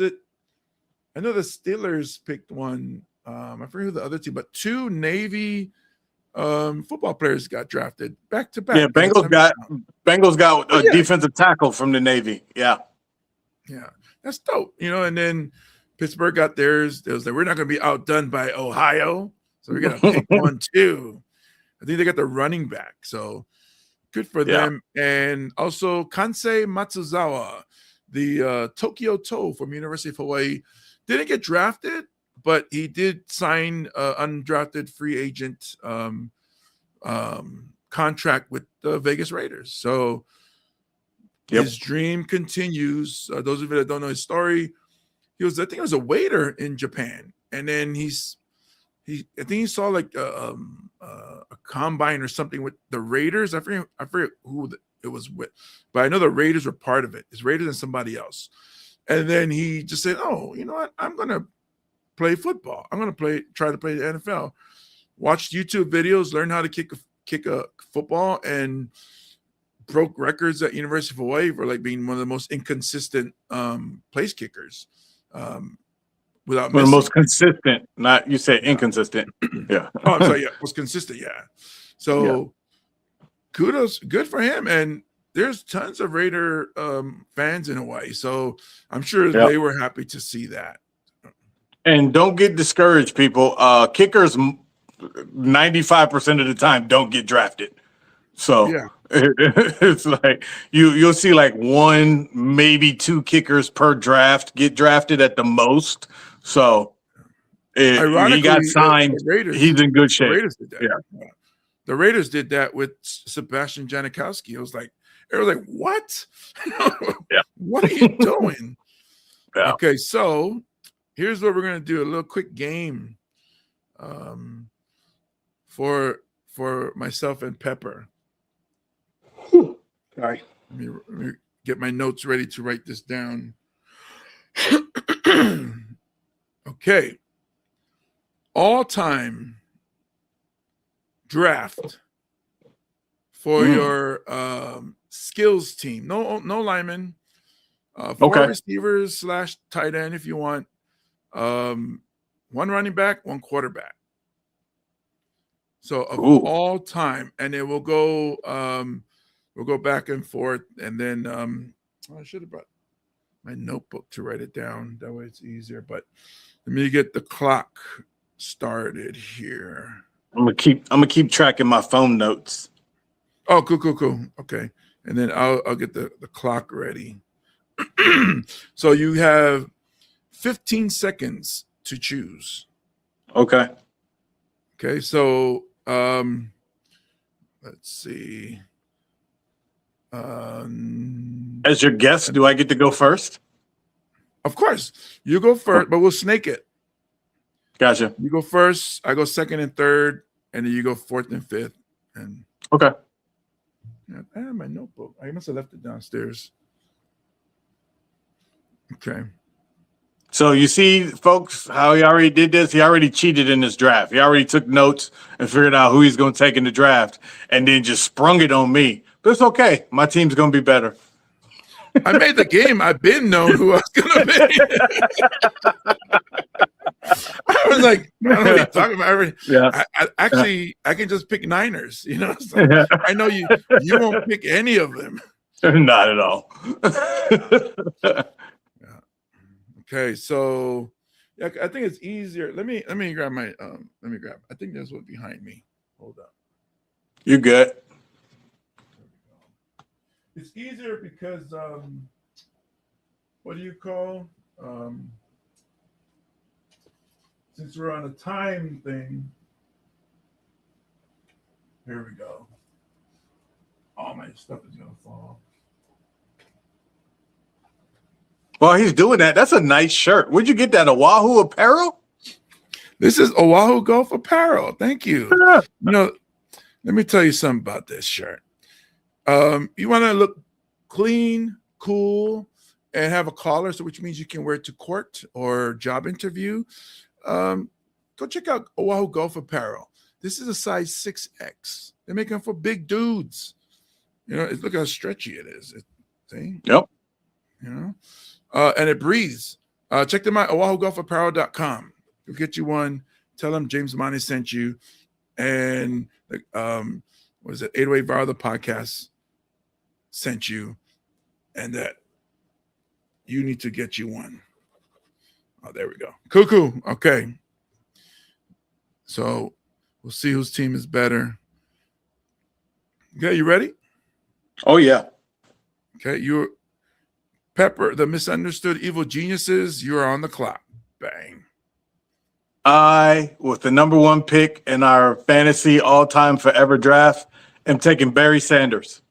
it? I know the Steelers picked one. I forget who the other team, but two Navy football players got drafted back to back. Yeah, Bengals got a defensive tackle from the Navy. Yeah, that's dope. And then Pittsburgh got theirs. They was like, we're not going to be outdone by Ohio, so we're going to pick one too. I think they got the running back, so good for them. And also Kansei Matsuzawa, the Tokyo Toe from University of Hawaii, didn't get drafted, but he did sign an undrafted free agent contract with the Vegas Raiders. So his dream continues. Those of you that don't know his story, I think he was a waiter in Japan, and then I think he saw like a combine or something with the Raiders. I forget who it was with, but I know the Raiders were part of it. It's Raiders and somebody else. And then he just said, "Oh, you know what? I'm gonna play football. I'm gonna try to play the NFL." Watched YouTube videos, learned how to kick a football, and broke records at University of Hawaii for like being one of the most inconsistent place kickers. Without the most consistent, not you say inconsistent. Yeah. Oh, I'm sorry. Yeah, was consistent. Yeah. So kudos, good for him. And there's tons of Raider fans in Hawaii, so I'm sure they were happy to see that. And don't get discouraged, people. Kickers 95% of the time don't get drafted. So it's like you'll see like one, maybe two kickers per draft get drafted at the most. So he got signed. He's in good shape. The Raiders did that. Yeah. The Raiders did that with Sebastian Janikowski. It was like, what? What are you doing? Yeah. Okay, so here's what we're gonna do: a little quick game, for myself and Pepper. Sorry. Let me get my notes ready to write this down. Okay. All-time draft for your skills team. No linemen. 4 Okay. receivers / tight end if you want. 1 running back, 1 quarterback. So of all time, and it will go we'll go back and forth, and then I should have brought my notebook to write it down. That way it's easier. But let me get the clock started here. I'm gonna keep tracking my phone notes. Oh, cool. Okay. And then I'll get the clock ready. So you have 15 seconds to choose. Okay. Okay, so let's see. As your guest, do I get to go first? Of course, you go first, but we'll snake it. Gotcha. You go first, I go second and third, and then you go fourth and fifth. And Okay. yeah, I have my notebook. I must have left it downstairs. Okay. So you see, folks, how he already did this? He already cheated in this draft. He already took notes and figured out who he's going to take in the draft and then just sprung it on me. But it's okay. My team's going to be better. I made the game. I've been known who I was going to be. I was like, I don't know what you're talking about. Yeah. I can just pick Niners. You know, so I know you won't pick any of them. Not at all. Okay, so yeah, I think it's easier. Let me grab my I think there's one behind me. Hold up. You good? It's easier because what do you call since we're on a time thing. Here we go. All my stuff is gonna fall. While he's doing that, that's a nice shirt. Where'd you get that? Oahu Apparel? This is Oahu Golf Apparel. Thank you. You know, let me tell you something about this shirt. You want to look clean, cool, and have a collar, so which means you can wear it to court or job interview. Go check out Oahu Golf Apparel. This is a size 6X. They're making them for big dudes. You know, look how stretchy it is. See? Yep. You know? And it breathes. Check them out, oahugolfapparel.com. You'll get you one. Tell them James Money sent you. And what is it? 808 Viral, the podcast, sent you. And that you need to get you one. Oh, there we go. Cuckoo. Okay. So we'll see whose team is better. Okay, you ready? Oh, yeah. Okay, you're Pepper, the misunderstood evil geniuses, you are on the clock. Bang. I, with the number 1 pick in our fantasy all-time forever draft, am taking Barry Sanders.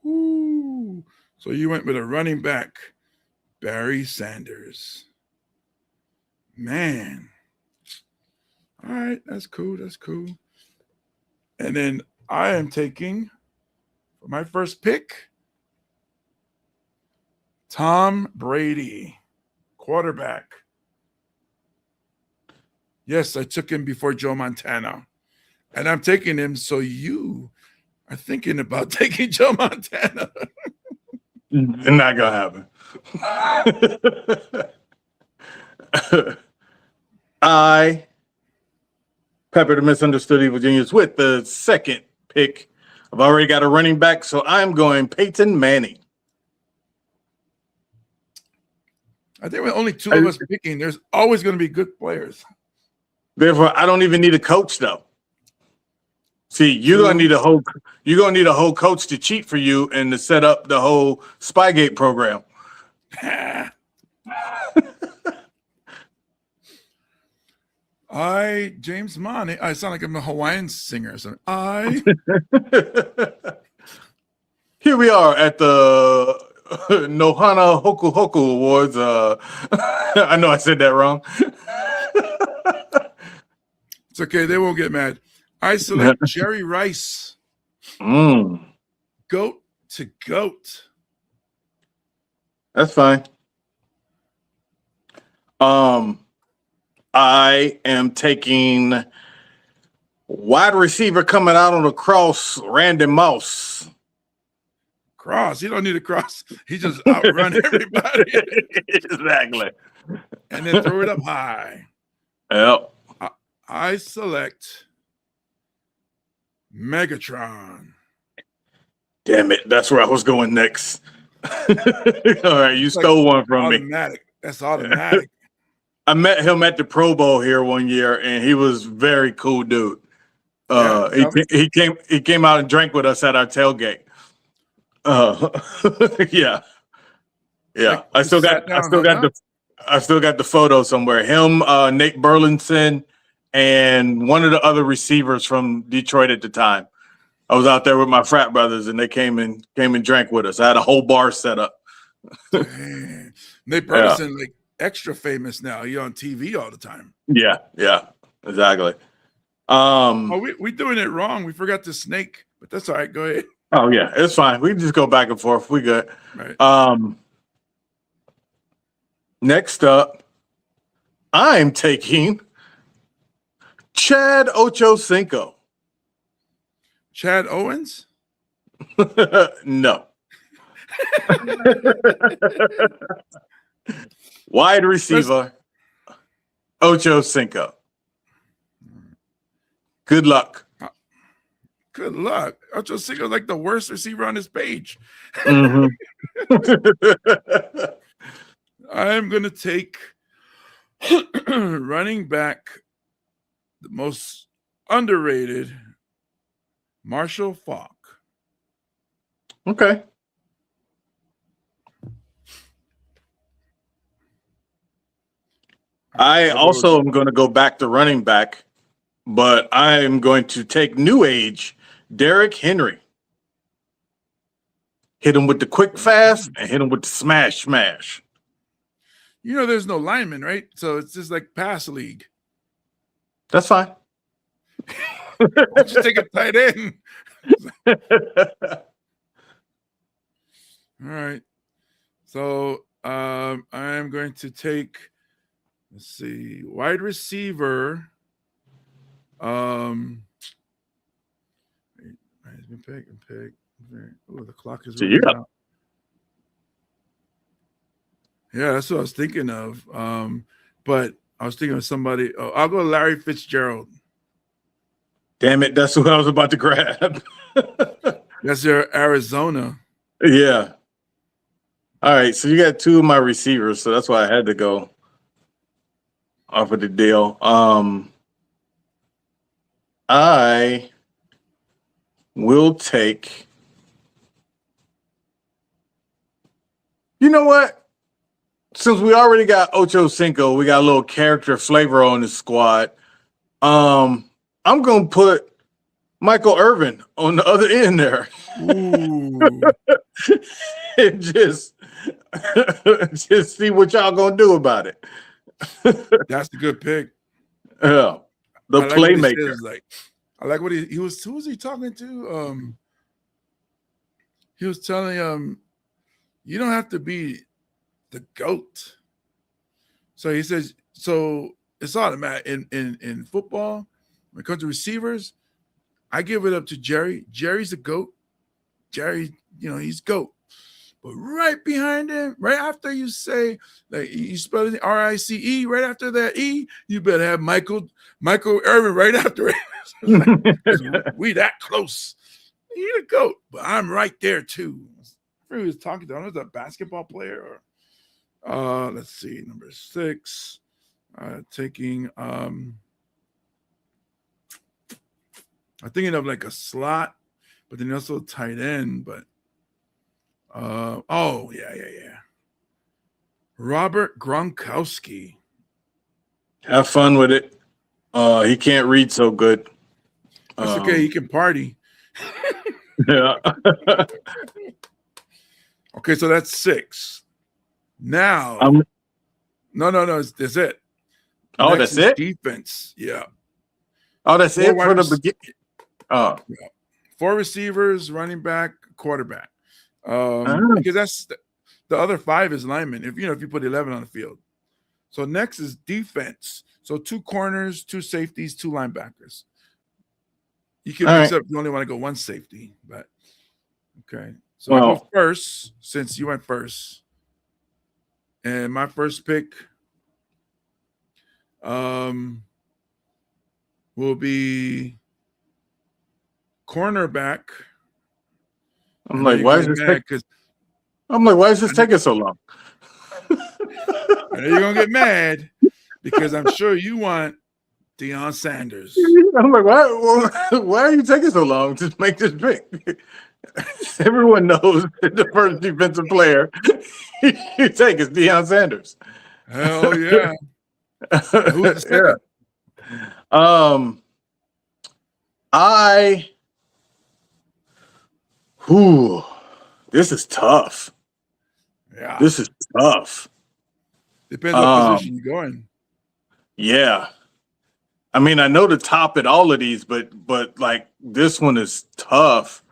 Ooh. So you went with a running back, Barry Sanders. Man. All right, that's cool. That's cool. And then I am taking, for my first pick, Tom Brady, quarterback. Yes, I took him before Joe Montana. And I'm taking him, so you are thinking about taking Joe Montana. Not going to happen. I, Pepper, the misunderstood evil genius, with the second pick. I've already got a running back, so I'm going Peyton Manning. I think with only 2 of us picking, there's always going to be good players. Therefore, I don't even need a coach, though. See, you're gonna need a whole coach to cheat for you and to set up the whole Spygate program. James Money. I sound like I'm a Hawaiian singer or something. Here we are at the Nohana Hoku Hoku Awards. I know I said that wrong. It's okay. They won't get mad. I select Jerry Rice. Mm, Goat to goat. that's fine. I am taking wide receiver coming out on the cross, Randy Moss. Cross. You don't need a cross. He just outrun everybody Exactly. and then throw it up high. Yep. I select Megatron. Damn it. That's where I was going next. All right. You stole one from me. Automatic. That's automatic. I met him at the Pro Bowl here one year, and he was very cool dude. He came out and drank with us at our tailgate. Yeah. Like, I still got the photo somewhere. Him, Nate Burleson, and one of the other receivers from Detroit at the time. I was out there with my frat brothers, and they came and drank with us. I had a whole bar set up. Man. Nate Burleson, like extra famous now. You're on TV all the time. Yeah, exactly. We doing it wrong. We forgot the snake, but that's all right. Go ahead. Oh yeah, it's fine. We can just go back and forth. We good. Right. Next up, I'm taking Chad Ochocinco. Chad Owens? No. Wide receiver, Ochocinco. Good luck. Good luck. Ochocinco's like the worst receiver on this page. Mm-hmm. I'm going to take running back, the most underrated, Marshall Faulk. Okay. I also am going to go back to running back, but I am going to take new age Derrick Henry. Hit him with the quick fast and hit him with the smash. You know, there's no lineman, right? So it's just like pass league. That's fine. Just take a tight end. All right. So I'm going to take, let's see, wide receiver. Pick. Oh, the clock is running out. Yeah, that's what I was thinking of. But I was thinking of somebody. Oh, I'll go Larry Fitzgerald. Damn it, that's what I was about to grab. That's your Arizona. Yeah. All right, so you got two of my receivers, so that's why I had to go off of the deal. I will take. You know what? Since we already got Ochocinco, we got a little character flavor on the squad. I'm gonna put Michael Irvin on the other end there. Ooh. And just see what y'all gonna do about it. That's a good pick. Yeah, the playmaker. I like what he was. Who was he talking to? He was telling you don't have to be the GOAT. So he says, so it's automatic in football. When it comes to receivers, I give it up to Jerry. Jerry's the GOAT. Jerry, he's GOAT. But right behind him, right after you say, like you spell it RICE, right after that E, you better have Michael Irvin right after it. We that close. He's the GOAT, but I'm right there too. I was talking to him. Was a basketball player or let's see, number 6. Taking I'm thinking of like a slot, but then also a tight end, but yeah. Robert Gronkowski. Have fun with it. He can't read so good. That's okay. He can party. Yeah. Okay, so that's 6. Now, Um, no, that's it. oh, Next that's is it. defense. Yeah. Oh, that's 4 it wide for the rec- beginning. Oh, 4 receivers, running back, quarterback. Ah. Because that's the other 5 is linemen. If you put 11 on the field. So next is defense. So 2 corners, 2 safeties, 2 linebackers. You can All mix right. up. You only want to go 1 safety, but okay. So I Well- go first since you went first, and my first pick will be cornerback. I'm like, why is this taking so long? I know you're gonna get mad because I'm sure you want Deion Sanders. I'm like, why are you taking so long to make this pick? Everyone knows that the first defensive player you take is Deion Sanders. Hell yeah! Who's the second? This is tough. Yeah, This is tough. depends what position you go in. Yeah. I mean, I know to top at all of these, but like this one is tough.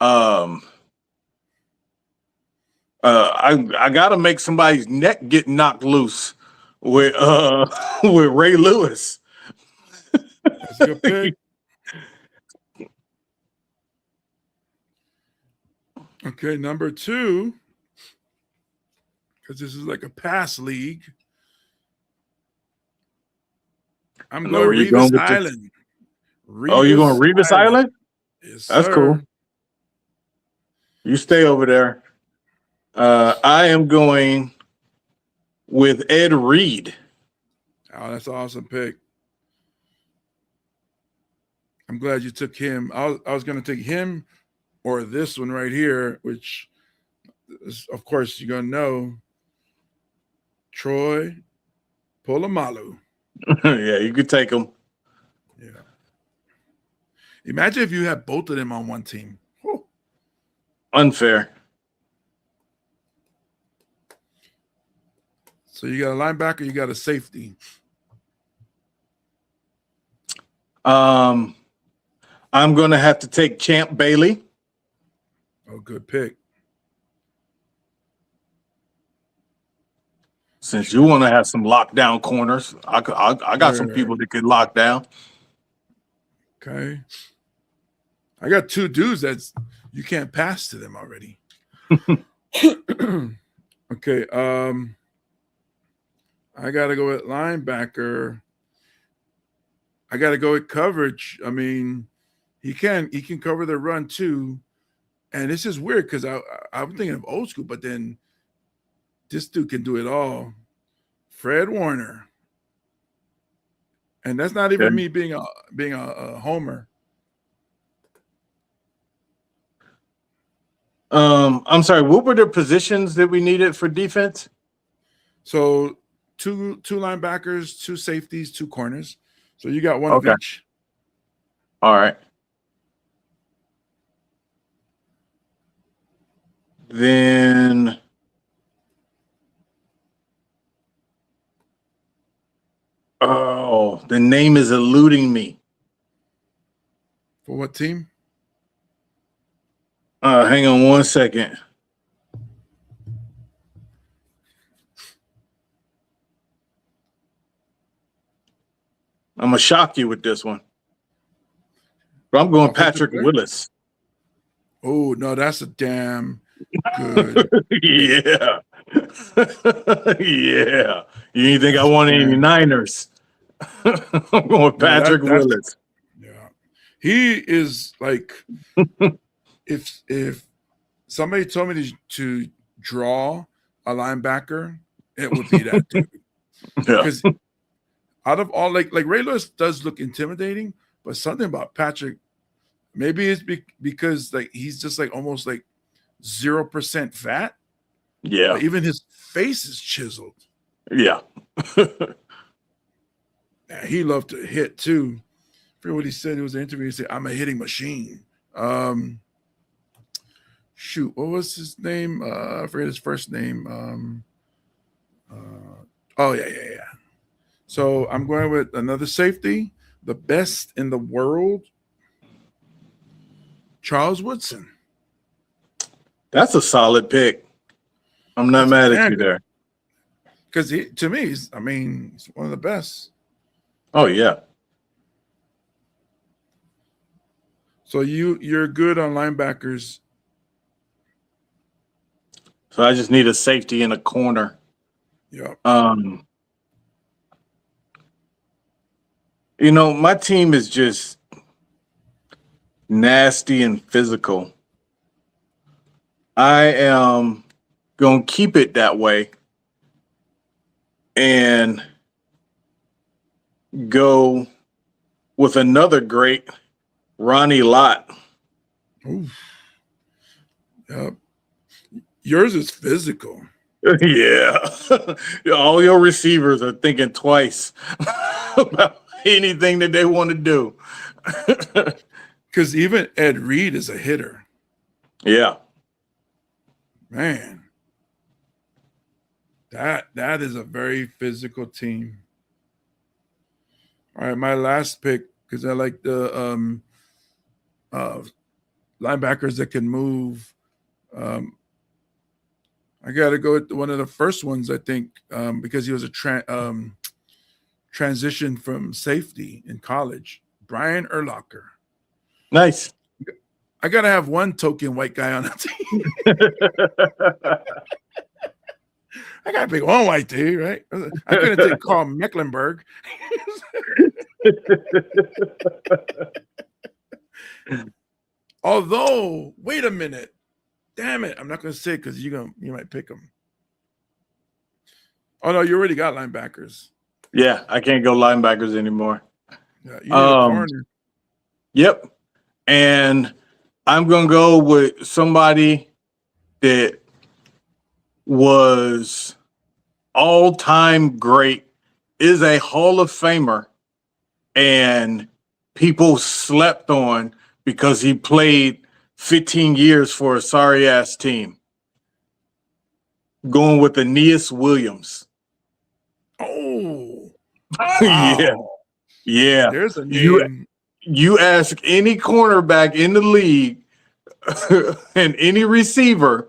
I gotta make somebody's neck get knocked loose with with Ray Lewis. That's a good pick. Okay, number 2, because this is like a pass league. I'm know going where you're going Revis with this. Island. Oh, you're going Revis Island? Yes, That's sir. cool. You stay over there. I am going with Ed Reed. Oh, that's an awesome pick. I'm glad you took him. I was going to take him or this one right here, which is, of course, you're going to know. Troy Polamalu. Yeah, you could take him. Yeah. Imagine if you had both of them on one team. Whew. Unfair. So you got a linebacker, you got a safety. I'm going to have to take Champ Bailey. Oh, good pick. Since you want to have some lockdown corners, I got some people that could lock down. Okay. I got 2 dudes that's you can't pass to them already. Okay. I gotta go with linebacker. I gotta go with coverage. I mean, he can cover the run too. And this is weird because I'm thinking of old school, but then this dude can do it all. Fred Warner. And that's not even me being a homer. I'm sorry, what were the positions that we needed for defense? So two linebackers, 2 safeties, 2 corners. So you got one of each. All right. Then the name is eluding me. For what team? Hang on one second. I'm gonna shock you with this one. But I'm going Patrick Willis. Oh, no, that's a damn good. Yeah. Yeah. You didn't think I want any Niners? I'm going Patrick Willis. Yeah. He is like if somebody told me to draw a linebacker, it would be that dude. Because out of all, like Ray Lewis does look intimidating, but something about Patrick, maybe it's because like he's just like almost like 0% fat. Yeah. But even his face is chiseled. Yeah. Yeah, he loved to hit too. I forget what he said. It was an interview. He said, "I'm a hitting machine." shoot, what was his name? I forget his first name. Oh yeah. So I'm going with another safety, the best in the world, Charles Woodson. That's a solid pick. I'm not mad at you there. Because to me, he's one of the best. Oh yeah. So you're good on linebackers. So I just need a safety in a corner. Yeah. My team is just nasty and physical. I am going to keep it that way and go with another great, Ronnie Lott. Oof. Yep. Yours is physical. Yeah. All your receivers are thinking twice about anything that they want to do. Because even Ed Reed is a hitter. Yeah. Man. That is a very physical team. All right, my last pick, because I like the linebackers that can move. I got to go with one of the first ones, I think, because he was a transition from safety in college. Brian Urlacher. Nice. I got to have one token white guy on the team. I got to pick one white dude, right? I couldn't take Carl Mecklenburg. Although, wait a minute. Damn it. I'm not going to say it because you might pick him. Oh, no, you already got linebackers. Yeah, I can't go linebackers anymore. Yeah, you need a corner. Yep. And I'm going to go with somebody that was all-time great, is a Hall of Famer, and people slept on because he played 15 years for a sorry-ass team. Going with Aeneas Williams. Oh. Wow. Yeah. There's a name. You ask any cornerback in the league and any receiver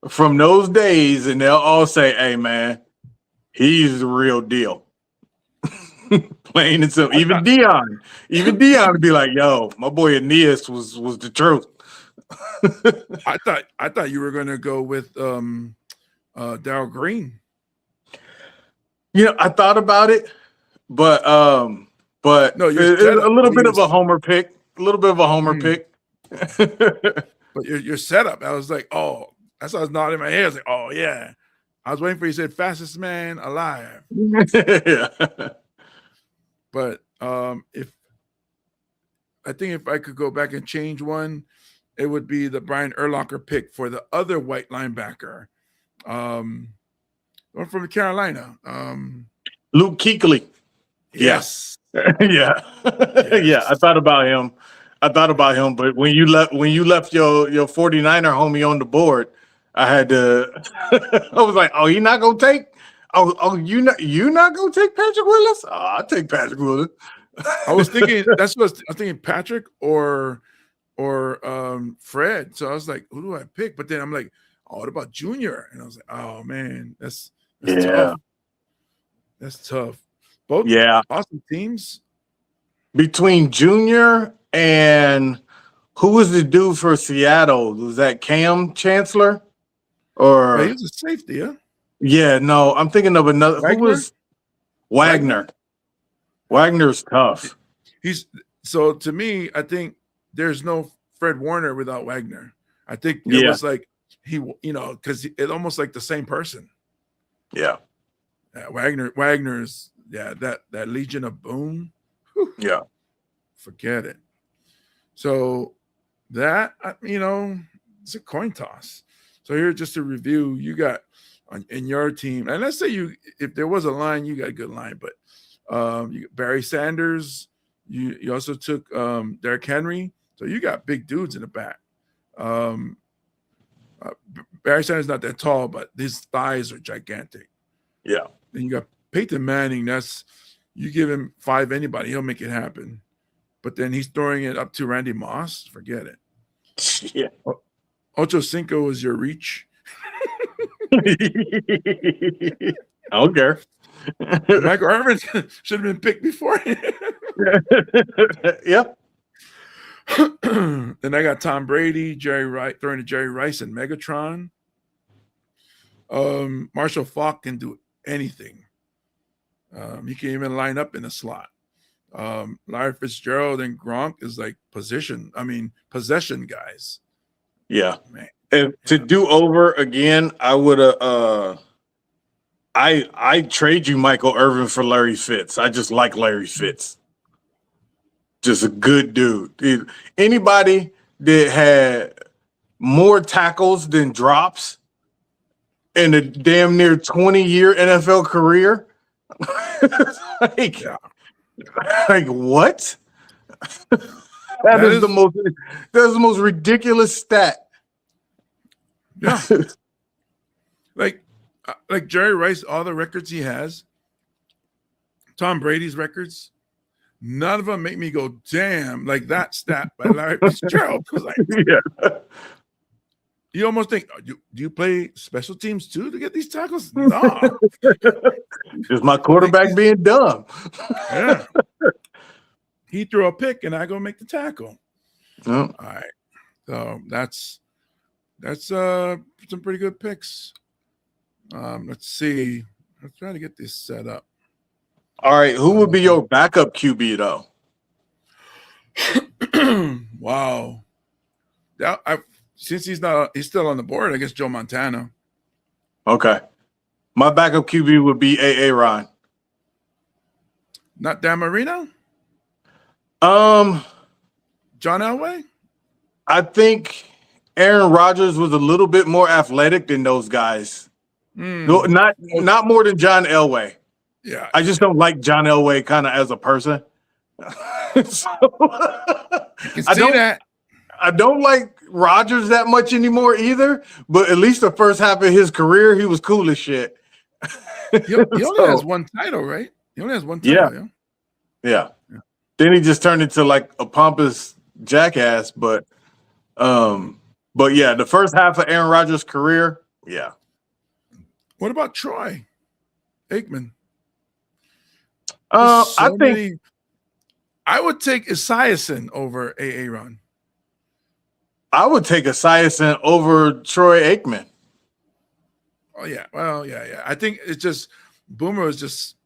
from those days, and they'll all say, hey, man, he's the real deal. Plain and simple. Even Dion would be like, yo, my boy Aeneas was the truth. I thought you were going to go with Darryl Green. I thought about it, but No, it's a little bit of a homer pick. A little bit of a homer pick. But your setup, I was like, oh, that's what I was nodding in my head. I was like, oh yeah. I was waiting for you to say fastest man alive. Yeah. But if I could go back and change one, it would be the Brian Urlacher pick for the other white linebacker. One from Carolina. Luke Kuechly. Yes. Yeah. Yeah, I thought about him. But when you left your 49er homie on the board, I had to I was like, oh, you not gonna take you not gonna take Patrick Willis? Oh, I'll take Patrick Willis. I was thinking I was thinking Patrick or Fred. So I was like, who do I pick? But then I'm like, oh, what about Junior? And I was like, oh man, that's tough. That's tough. Both awesome teams. Between Junior and who was the dude for Seattle? Was that Cam Chancellor? Or he was a safety, huh? Yeah, no, I'm thinking of another. Wagner? Who was Wagner? Wagner's tough. So to me, I think there's no Fred Warner without Wagner. I think it was like because it's almost like the same person. Yeah. Wagner's that Legion of Boom. Whew. Yeah. Forget it. So that it's a coin toss. So here, just to review, you got in your team, and let's say if there was a line, you got a good line, but you got Barry Sanders, you also took Derrick Henry, so you got big dudes in the back. Barry Sanders not that tall, but his thighs are gigantic. Yeah. Then you got Peyton Manning. You give him 5 anybody, he'll make it happen. But then he's throwing it up to Randy Moss. Forget it. Yeah. Ocho Cinco is your reach. I don't care. Michael Irvin should have been picked before. Yep. Then I got Tom Brady, Jerry Rice, throwing to Jerry Rice and Megatron. Marshall Faulk can do anything. He can even line up in a slot. Larry Fitzgerald and Gronk is like possession guys. Yeah. Man. And to do over again, I would have I trade you Michael Irvin for Larry Fitz. I just like Larry Fitz. Just a good dude. Anybody that had more tackles than drops in a damn near 20-year NFL career. like what? That is the most ridiculous stat. Yeah. like Jerry Rice, all the records he has, Tom Brady's records, none of them make me go, damn, like that stat by Larry Fitzgerald. Like, Yeah. You almost think, do you play special teams too to get these tackles? No. Just my quarterback being dumb. Yeah. He threw a pick and I go make the tackle. Oh. All right. So that's some pretty good picks. Let's see. I'm trying to get this set up. All right, who would be your backup QB though? Wow. Since he's still on the board, I guess Joe Montana. Okay. My backup QB would be A.A. Ron. Not Dan Marino? John Elway? I think Aaron Rodgers was a little bit more athletic than those guys. No, not more than John Elway. Yeah. I just don't like John Elway kind of as a person. So, I don't like Rodgers that much anymore either, but at least the first half of his career, he was cool as shit. He only has one title, right? He only has one title. Yeah. Then he just turned into like a pompous jackass, but yeah, the first half of Aaron Rodgers' career, yeah. What about Troy Aikman? I think I would take Esiason over A.A. Ron. I would take Esiason over Troy Aikman. Oh yeah, well, yeah. I think it's just Boomer was just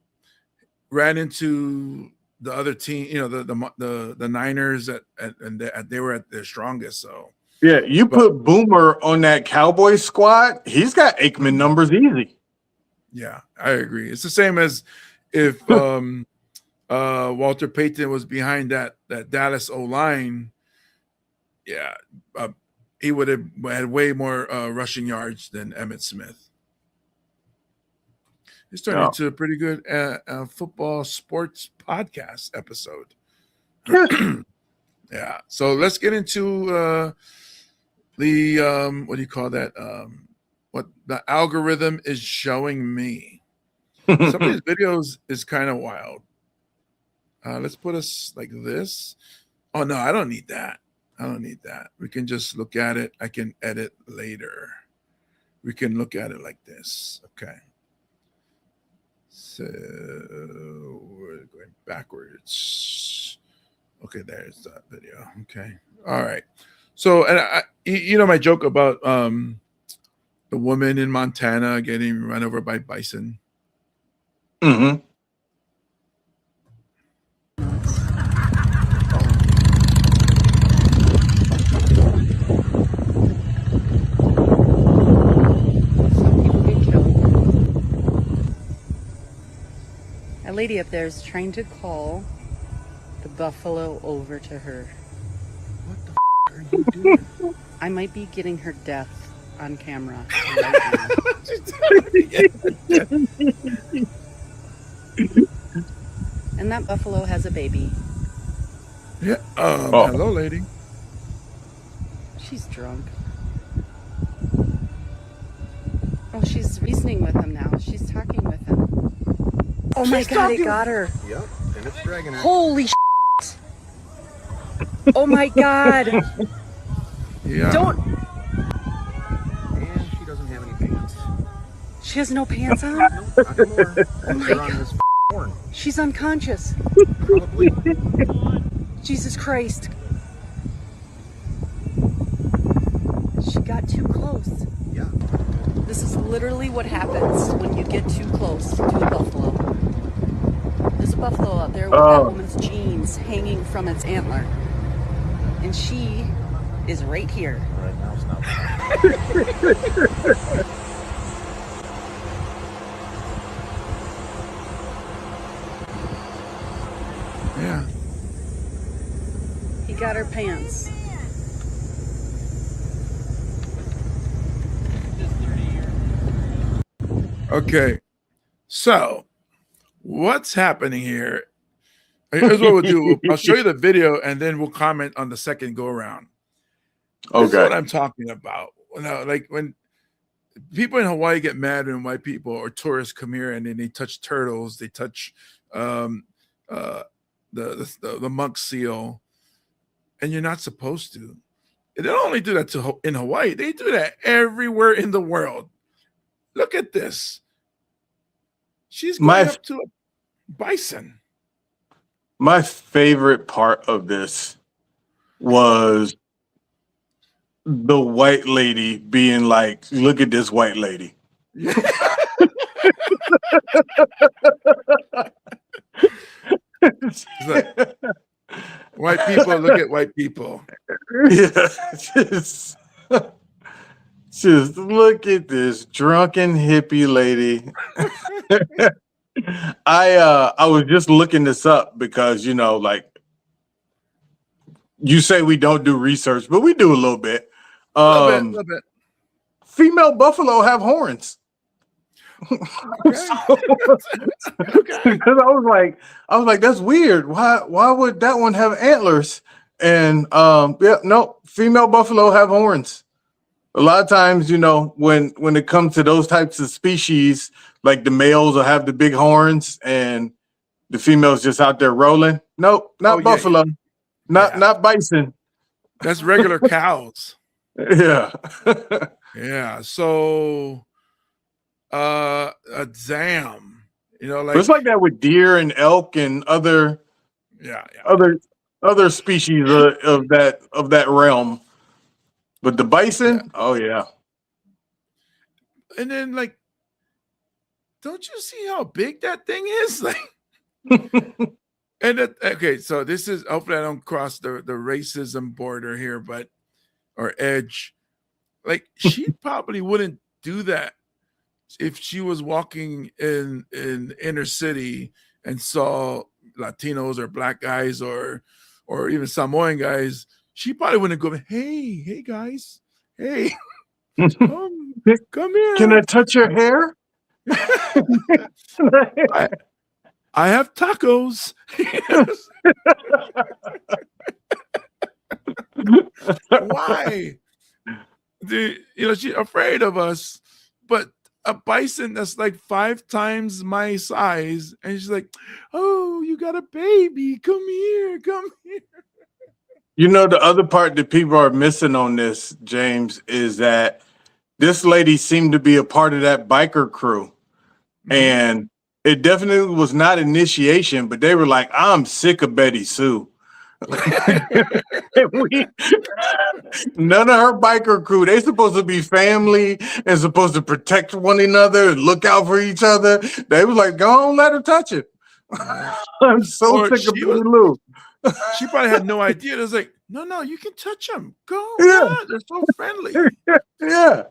ran into the other team, the Niners and they were at their strongest. So yeah, put Boomer on that Cowboys squad, he's got Aikman numbers easy. Yeah, I agree. It's the same as if Walter Payton was behind that Dallas O-line. Yeah, he would have had way more rushing yards than Emmitt Smith. It's turned into a pretty good football sports podcast episode. Yeah. So let's get into the what do you call that? What the algorithm is showing me. Some of these videos is kind of wild. Let's put us like this. Oh no, I don't need that. We can just look at it. I can edit later. We can look at it like this. Okay. So we're going backwards. Okay, there's that video. Okay. All right. So, and my joke about the woman in Montana getting run over by bison. Mm-hmm. A lady up there is trying to call the buffalo over to her. What the are you doing? I might be getting her death on camera right now. And that buffalo has a baby. Yeah. Hello, lady. She's drunk. reasoning with him now. She's talking with him. Oh my God, it got her. Yep, and it's dragging her. Holy shit. Oh my God. Yeah. Don't. And she doesn't have any pants. She has no pants on? Nope, not anymore. Oh my They're on God. this horn. She's unconscious. Probably. Jesus Christ. She got too close. Yeah. This is literally what happens when you get too close to a buffalo. There's a buffalo out there with that woman's jeans hanging from its antler. And she is right here. Right now it's not. Yeah. He got her pants. Okay. So, what's happening here? Here's what we'll do. I'll show you the video, and then we'll comment on the second go around. This is what I'm talking about. Like when people in Hawaii get mad when white people or tourists come here and then they touch turtles, they touch the monk seal, and you're not supposed to. They don't only do that in Hawaii; they do that everywhere in the world. Look at this. She's going up to a bison. My favorite part of this was the white lady being like, look at this white lady. It's like, white people look at white people. Yeah, just look at this drunken hippie lady. I was just looking this up because, you know, like you say we don't do research, but we do a little bit. Little bit. Female buffalo have horns. Okay. Because I was like, that's weird. Why would that one have antlers? And yeah, no, female buffalo have horns. A lot of times, you know, when it comes to those types of species, like the males will have the big horns and the females just out there rolling. Nope, not buffalo. Yeah. Not bison. That's regular cows. Yeah. Yeah. So a dam, you know, like it's like that with deer and elk and other other species of that realm. But the bison, oh yeah. And then, like, don't you see how big that thing is? Like, okay, so this is, hopefully I don't cross the racism border here, or edge. Like, she probably wouldn't do that if she was walking in inner city and saw Latinos or black guys or even Samoan guys. She probably wouldn't go, hey guys, hey, come here. Can I touch your hair? I have tacos. Why? She's afraid of us, but a bison that's like 5 times my size, and she's like, oh, you got a baby. Come here. You know, the other part that people are missing on this, James, is that this lady seemed to be a part of that biker crew. Mm-hmm. And it definitely was not initiation, but they were like, I'm sick of Betty Sue. None of her biker crew, they supposed to be family and supposed to protect one another and look out for each other. They was like, go on, let her touch it. I'm so sick of Betty Lou. She probably had no idea. It was like, no, you can touch them. Go. Yeah. They're so friendly. Yeah.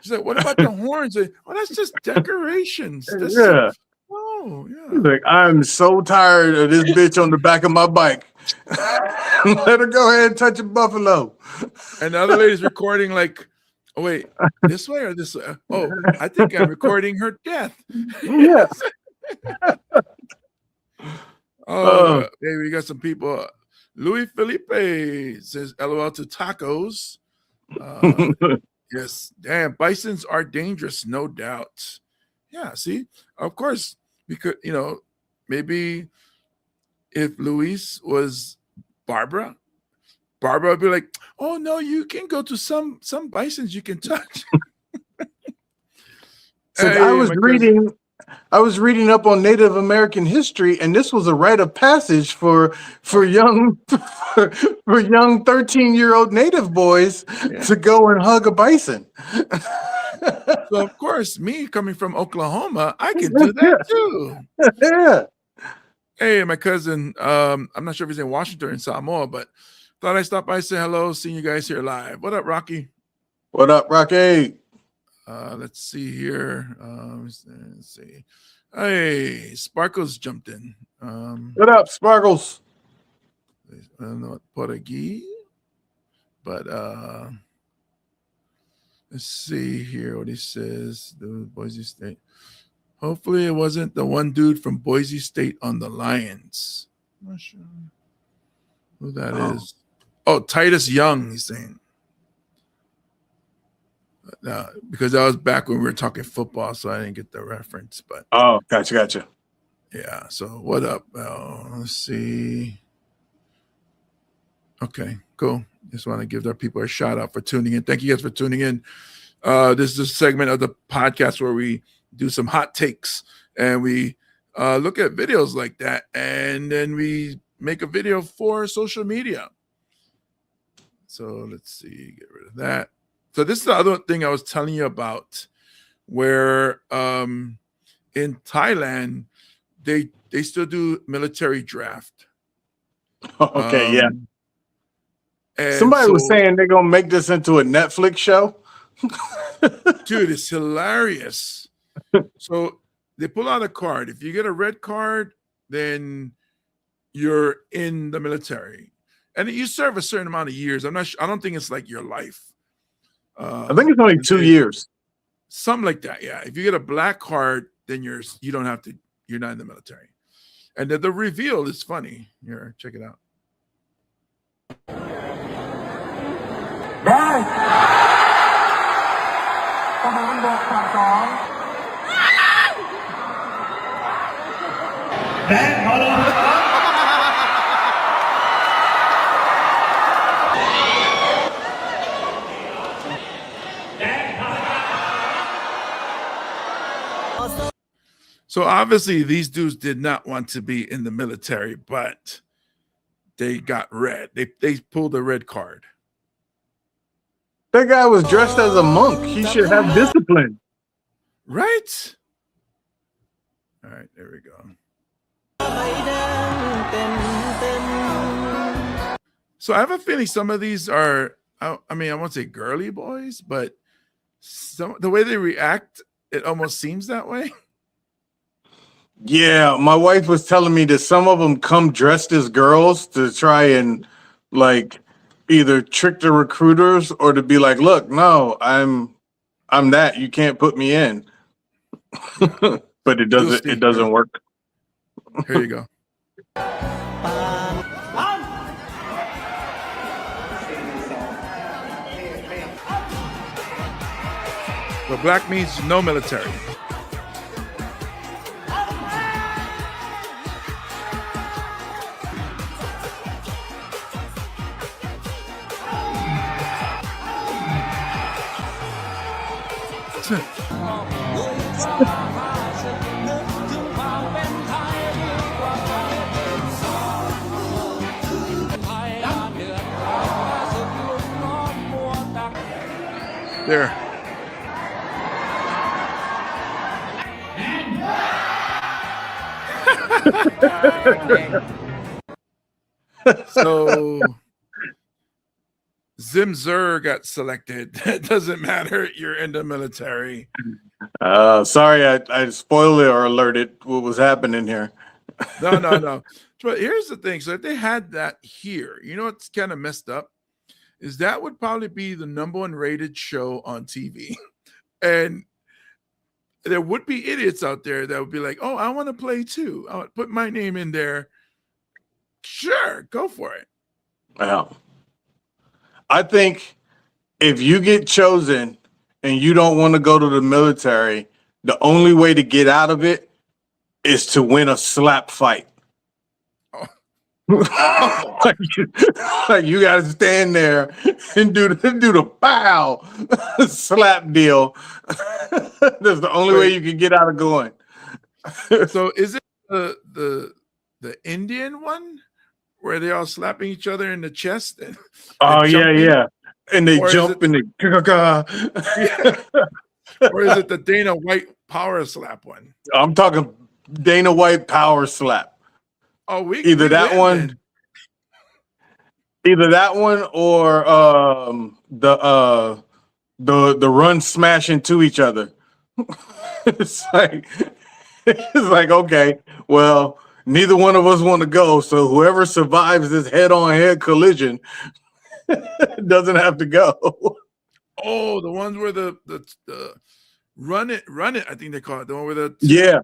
She's like, what about the horns? Oh, that's just decorations. Yeah. Oh, yeah. She's like, I'm so tired of this bitch on the back of my bike. Let her go ahead and touch a buffalo. And the other lady's recording like, oh, wait, this way or this way? Oh, I think I'm recording her death. Yeah. Oh, hey, we got some people. Louis Felipe says LOL to tacos. Yes, damn, bisons are dangerous, no doubt. Yeah, see, of course, because maybe if Luis was Barbara, Barbara would be like, "Oh no, you can go to some bisons you can touch." So Hey, I was my cousin. reading up on Native American history, and this was a rite of passage for young for young 13-year-old Native boys to go and hug a bison. So of course, me coming from Oklahoma, I can do that too. Yeah. Hey, my cousin. I'm not sure if he's in Washington or in Samoa, but thought I'd stop by, say hello, seeing you guys here live. What up, Rocky? What up, Rocky? Let's see here. Let's see. Hey, Sparkles jumped in. What up, Sparkles? I don't know what Portuguese, but let's see here what he says. The Boise State. Hopefully, it wasn't the one dude from Boise State on the Lions. I'm not sure who that is. Oh, Titus Young, he's saying. Because that was back when we were talking football, so I didn't get the reference. But Gotcha. yeah. So what up? Let's see. Okay, cool. Just want to give our people a shout out for tuning in. Thank you guys for tuning in. This is a segment of the podcast where we do some hot takes and we look at videos like that, and then we make a video for social media. So let's see, get rid of that. So this is the other thing I was telling you about, where in Thailand they still do military draft. Okay, yeah. And Somebody was so- saying they're gonna make this into a Netflix show. dude, it's hilarious. So they pull out a card. If you get a red card, then you're in the military, and you serve a certain amount of years. I don't think it's like your life. I think it's only 2 years. Something like that. Yeah. If you get a black card, then you don't have to. You're not in the military. And then the reveal is funny. Here, check it out. So obviously these dudes did not want to be in the military, but they got red. They pulled a red card. That guy was dressed as a monk. He should have discipline. Right? All right, there we go. So I have a feeling some of these are, I won't say girly boys, but the way they react, it almost seems that way. Yeah, my wife was telling me that some of them come dressed as girls to try and like either trick the recruiters or to be like, look, no, I'm that. You can't put me in. But it doesn't work. Here you go. So black means no military. There. So Zimzer got selected. It doesn't matter. You're in the military. Sorry, I spoiler alerted what was happening here. No. But here's the thing. So if they had that here, you know what's kind of messed up? Is that would probably be the #1 rated show on TV. And there would be idiots out there that would be like, oh, I want to play too. I want to put my name in there. Sure, go for it. Well, I think if you get chosen and you don't want to go to the military, the only way to get out of it is to win a slap fight. like, you got to stand there and do the pow slap deal. That's the only way you can get out of going. So is it the Indian one where they all slapping each other in the chest? And Oh yeah, jumping? yeah. And they Or is jump and they Or is it the Dana White power slap one? I'm talking Dana White power slap. Oh, we Either we that win one, then. either that one or the run smash into each other. it's like okay, well, neither one of us want to go, so whoever survives this head-on-head collision doesn't have to go. Oh, the ones where the run it, I think they call it. The one where the Yeah,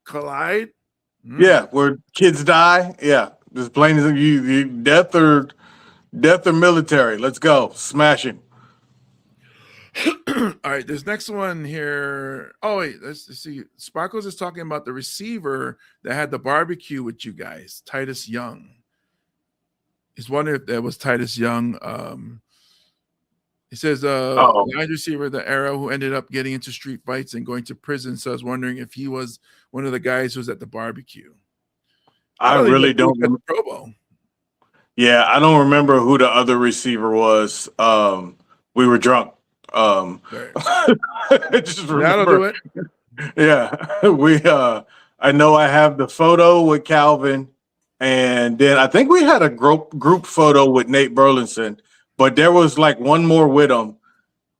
collide. yeah, where kids die. Yeah, just plain as you death or military. Let's go, smash him. All right, this next one here. Oh wait, let's see. Sparkles is talking about the receiver that had the barbecue with you guys, Titus Young. He's wondering if that was Titus Young. He says, wide receiver, the era who ended up getting into street fights and going to prison. So I was wondering if he was one of the guys who was at the barbecue. I really don't. At the Pro Bowl. Yeah, I don't remember who the other receiver was. We were drunk. Right. Just That'll remember. do it. Yeah, I know I have the photo with Calvin, and then I think we had a group photo with Nate Burleson, but there was like one more with them,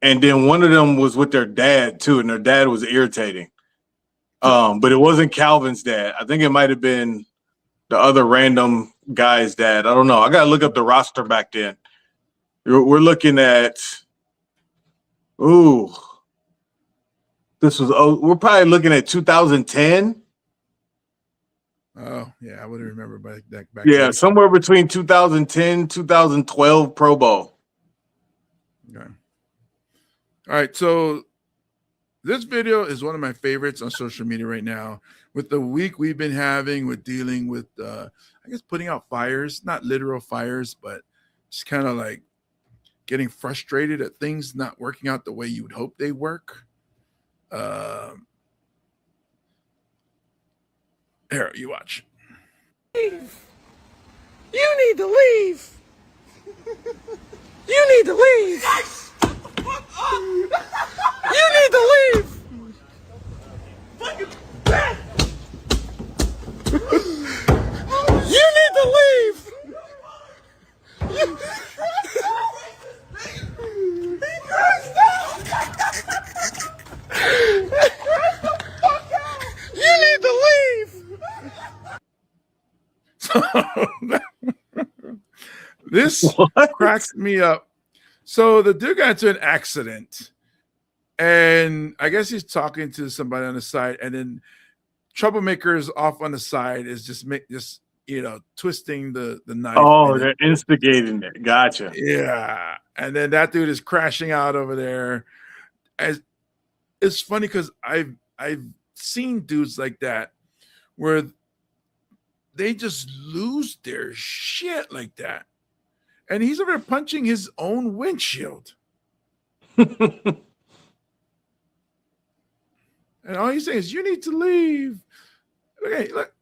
and then one of them was with their dad too, and their dad was irritating. But it wasn't Calvin's dad. I think it might have been the other random guy's dad. I don't know. I gotta look up the roster back then. We're looking at. Ooh, we're probably looking at 2010. Oh, yeah, I wouldn't remember back Yeah, then. somewhere between 2010, 2012 Pro Bowl. Okay. All right, so this video is one of my favorites on social media right now. With the week we've been having with dealing with, I guess, putting out fires, not literal fires, but just kind of like getting frustrated at things not working out the way you would hope they work. Here, you watch. You need to leave. You need to leave. You need to leave. You need to leave. You need to leave. This cracks me up. So the dude got into an accident, and I guess he's talking to somebody on the side, and then troublemakers off on the side is just twisting the knife. Oh, they're instigating it. Gotcha. Yeah, and then that dude is crashing out over there. It's funny because I've seen dudes like that where they just lose their shit like that. And he's over there punching his own windshield. And all he's saying is, you need to leave. Okay, look.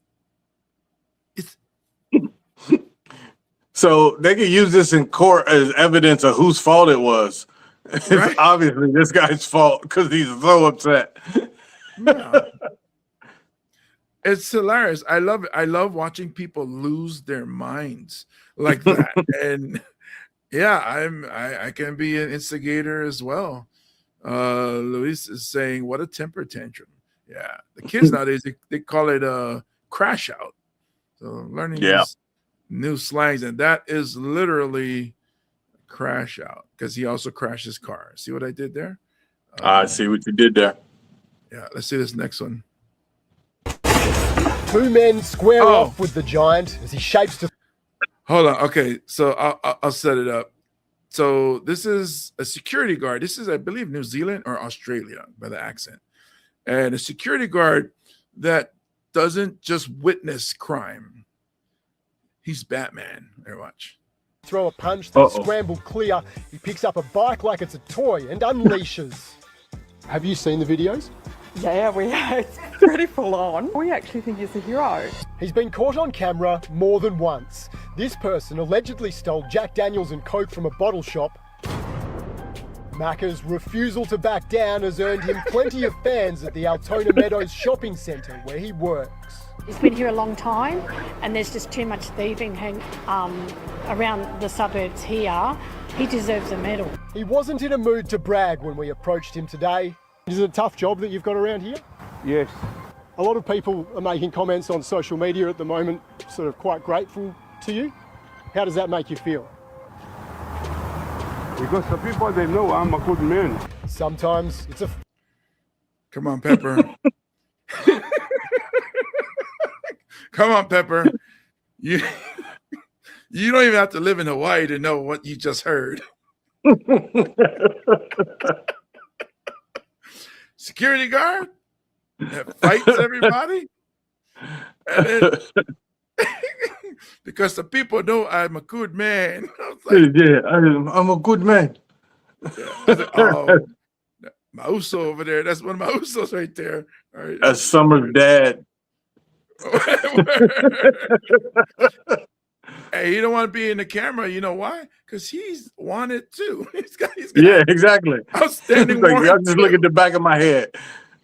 So they could use this in court as evidence of whose fault it was. It's Right. obviously this guy's fault because he's so upset. Yeah. It's hilarious. I love it. I love watching people lose their minds like that. And yeah, I can be an instigator as well. Luis is saying, what a temper tantrum. Yeah. The kids nowadays, they call it a crash out. So learning these new slangs, and that is literally crash out because he also crashed his car. See what I did there? I see what you did there. Yeah, let's see this next one. Two men square off with the giant as he shapes to. Hold on. Okay, so I'll set it up. So this is a security guard. This is, I believe, New Zealand or Australia by the accent. And a security guard that doesn't just witness crime. He's Batman. There, watch. Throw a punch, then scramble clear. He picks up a bike like it's a toy and unleashes. Have you seen the videos? Yeah, we are. It's pretty full on. We actually think he's a hero. He's been caught on camera more than once. This person allegedly stole Jack Daniels and Coke from a bottle shop. Macca's refusal to back down has earned him plenty of fans at the Altona Meadows shopping centre where he works. He's been here a long time, and there's just too much thieving around the suburbs here. He deserves a medal. He wasn't in a mood to brag when we approached him today. Is it a tough job that you've got around here? Yes. A lot of people are making comments on social media at the moment, sort of quite grateful to you. How does that make you feel? Because the people, they know I'm a good man. Sometimes it's a... Come on, Pepper. Come on, Pepper. You don't even have to live in Hawaii to know what you just heard. Security guard that fights everybody. And then, because the people know I'm a good man. I was like, Yeah, I'm a good man. I was like, oh, my Uso over there. That's one of my Usos right there. All right. That's Summer's dad. Hey, you don't want to be in the camera. You know why? Because he's wanted too. He's got Yeah, exactly. outstanding Like, warrant I just too. look at the back of my head.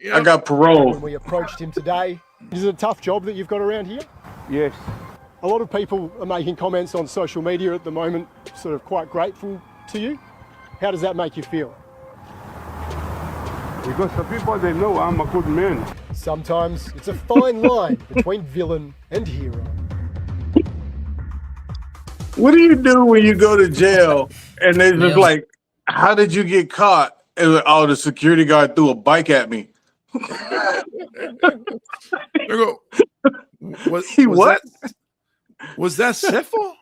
Yep. I got parole. When we approached him today, is it a tough job that you've got around here? Yes. A lot of people are making comments on social media at the moment, sort of quite grateful to you. How does that make you feel? Because the people, they know I'm a good man. Sometimes it's a fine line between villain and hero. What do you do when you go to jail and they're just like, how did you get caught? And like, oh, the security guard threw a bike at me. They go, was What? Was that Cepho?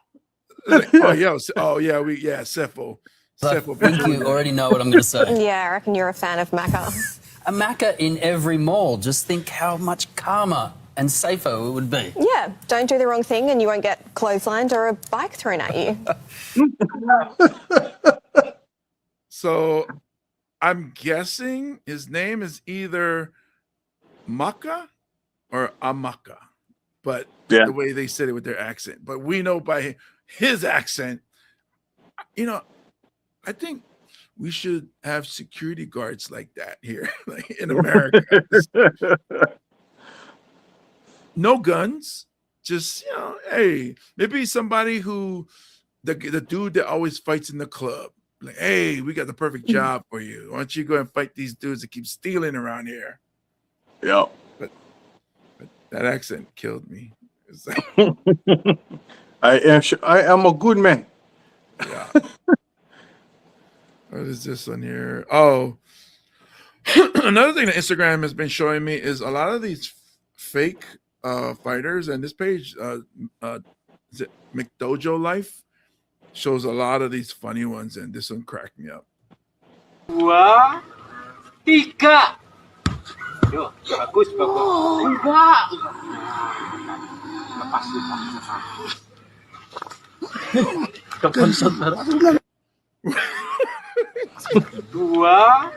Like, oh yeah, Cepho. I think you already know what I'm going to say. Yeah, I reckon you're a fan of Macca. A Macca in every mall. Just think how much calmer and safer it would be. Yeah, don't do the wrong thing and you won't get clotheslined or a bike thrown at you. So I'm guessing his name is either Maka or Amaka, but the way they said it with their accent. But we know by his accent, I think we should have security guards like that here, like in America. No guns, just hey, maybe somebody who the dude that always fights in the club. Like, hey, we got the perfect job for you. Why don't you go and fight these dudes that keep stealing around here? Yeah. But that accent killed me. It's like, I am a good man. yeah. What is this on here? Oh, another thing that Instagram has been showing me is a lot of these fake fighters, and this page, is it McDojo Life, shows a lot of these funny ones, and this one cracked me up. Dua, tiga. Yo, bagus. Enggak. Lepas itu. Dua,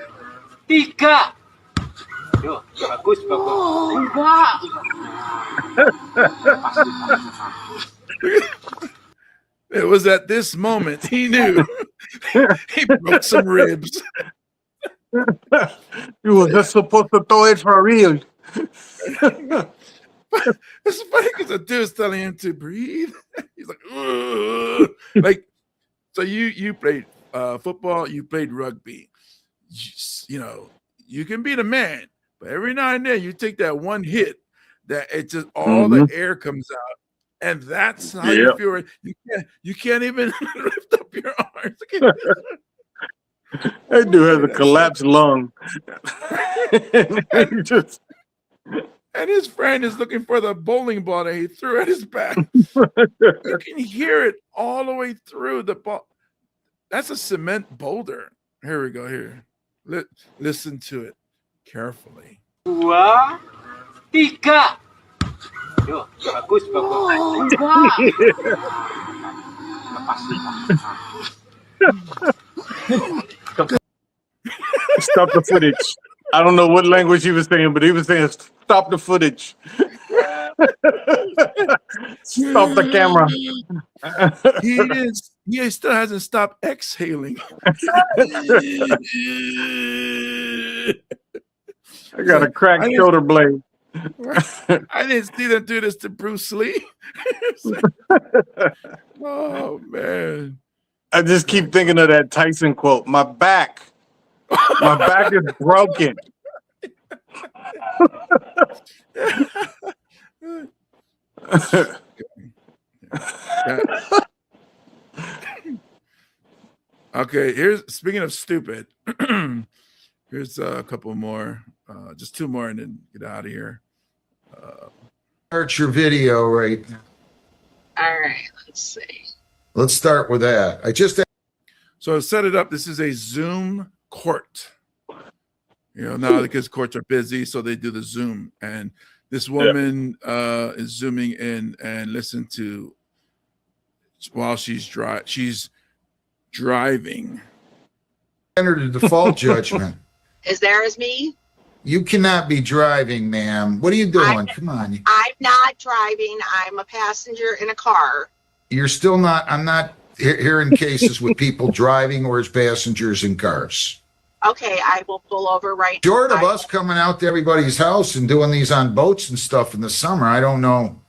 tiga. Yo, bagus. Enggak. It was at this moment he knew he broke some ribs. You were just supposed to throw it for real. It's funny because the dude's telling him to breathe. He's like, ugh. Like, so you played football, you played rugby. You can be the man, but every now and then you take that one hit that it just all the air comes out, and that's how you feel. You can't even lift up your arms. That dude has a collapsed lung. And his friend is looking for the bowling ball that he threw at his back. You can hear it all the way through the ball. That's a cement boulder. Here we go. Here, listen to it carefully. 2, 3. Yo, bagus. Stop the footage. I don't know what language he was saying, but he was saying, stop the footage. Stop the camera. He still hasn't stopped exhaling. I got a cracked shoulder blade. I didn't see them do this to Bruce Lee. Oh man. I just keep thinking of that Tyson quote. My back is broken. Okay, speaking of stupid, here's a couple more, just 2 more and then get out of here. Start your video right now. All right, let's see. Let's start with that. So set it up. This is a Zoom court. Now because courts are busy, so they do the Zoom. And this woman is zooming in and listen to while she's driving. Entered a default judgment. Is there as me? You cannot be driving, ma'am. What are you doing? Come on. I'm not driving. I'm a passenger in a car. You're still not. I'm not hearing cases with people driving or as passengers in cars. Okay, I will pull over right now. Short of us coming out to everybody's house and doing these on boats and stuff in the summer, I don't know.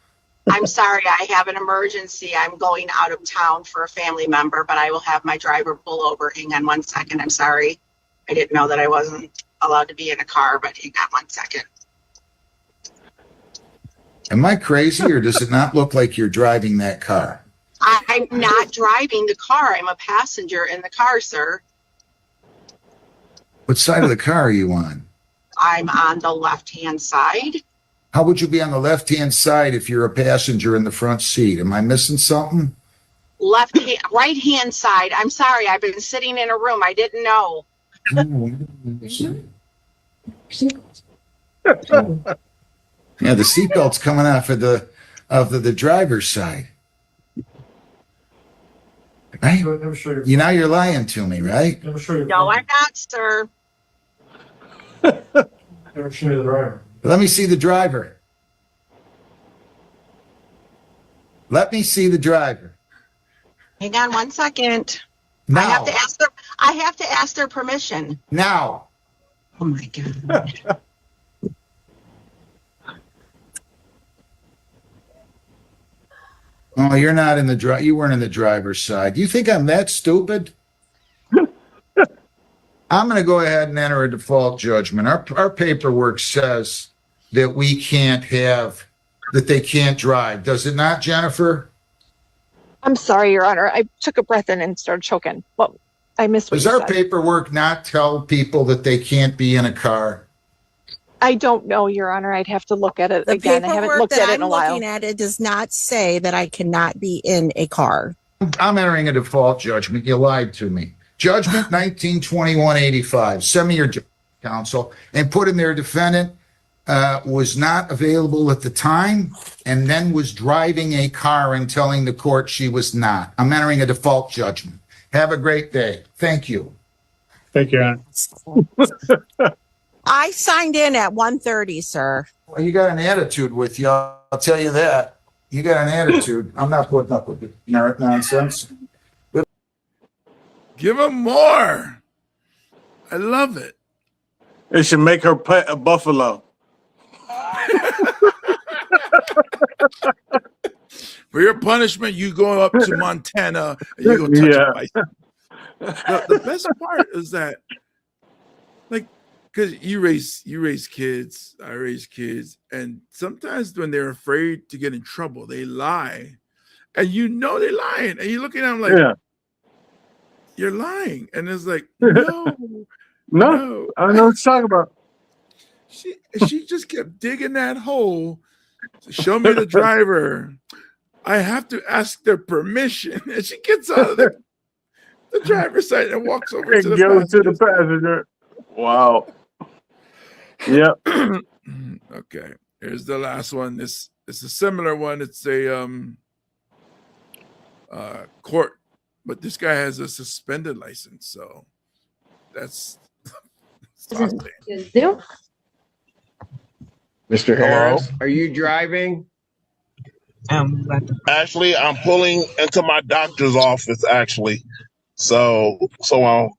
I'm sorry, I have an emergency. I'm going out of town for a family member, but I will have my driver pull over. Hang on 1 second. I'm sorry. I didn't know that I wasn't allowed to be in a car, but hang on 1 second. Am I crazy, or does it not look like you're driving that car? I'm not driving the car. I'm a passenger in the car, sir. What side of the car are you on? I'm on the left-hand side. How would you be on the left-hand side if you're a passenger in the front seat? Am I missing something? Right-hand side. I'm sorry. I've been sitting in a room. I didn't know. Yeah, the seatbelt's coming off of the driver's side. Right? Now you're lying to me, right? No, I'm not, sir. Never show you the driver. Let me see the driver. Let me see the driver. Hang on 1 second. Now. I have to ask their permission. Now. Oh my God. Oh, you're not in the you weren't in the driver's side. You think I'm that stupid? I'm going to go ahead and enter a default judgment. Our paperwork says that we can't that they can't drive. Does it not, Jennifer? I'm sorry, Your Honor. I took a breath in and started choking. Well, I missed what Does you our said. paperwork not tell people that they can't be in a car? I don't know, Your Honor. I'd have to look at it again. I haven't looked at it in a while. Looking at it does not say that I cannot be in a car. I'm entering a default judgment. You lied to me. Judgment 1921-85. Send me your counsel and put in there defendant was not available at the time and then was driving a car and telling the court she was not. I'm entering a default judgment. Have a great day. Thank you. Thank you, Ann. I signed in at 1:30, sir. Well, you got an attitude with you. I'll tell you that. You got an attitude. I'm not putting up with it. Nonsense. Give him more. I love it. They should make her pet a buffalo. For your punishment, you go up to Montana and you go touch a bison. The best part is that, like, because you raise kids, I raise kids, and sometimes when they're afraid to get in trouble, they lie, and they're lying, and you're looking at them like, you're lying, and it's like, no, no, I know what you're talking about. She just kept digging that hole. Show me the driver. I have to ask their permission, and she gets out of there. the driver's side and walks over And to the goes to the passenger. passenger. Wow. Yep. Okay, here's the last one. It's a similar one. It's a court, but this guy has a suspended license, so that's something. Mr. Harris, are you driving? Actually, I'm pulling into my doctor's office. Actually, so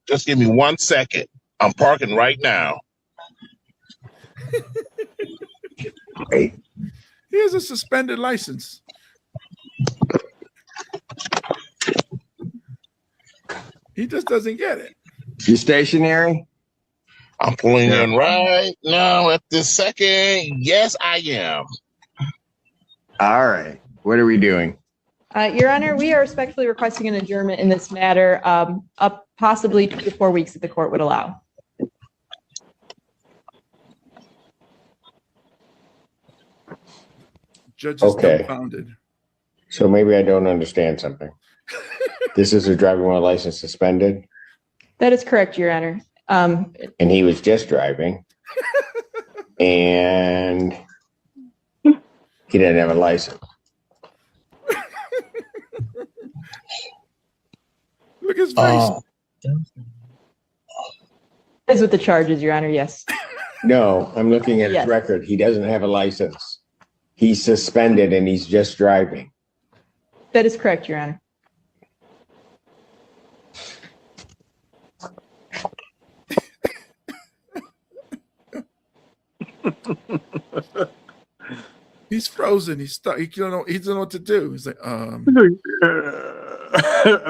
just give me 1 second. I'm parking right now. He has a suspended license. He just doesn't get it. You stationary? I'm pulling in right now at this second. Yes, I am. All right. What are we doing? Your Honor, we are respectfully requesting an adjournment in this matter, up possibly 2 to 4 weeks if the court would allow. Judge is Okay. dumbfounded. So maybe I don't understand something. This is a driving while license suspended, That is correct, Your Honor. and he was just driving, and he didn't have a license. Look at his face. That is with the charges, Your Honor, yes. No, I'm looking at his Yes. record. He doesn't have a license. He's suspended and he's just driving. That is correct, Your Honor. He's frozen. He's stuck. He don't know. He doesn't know what to do. He's like, I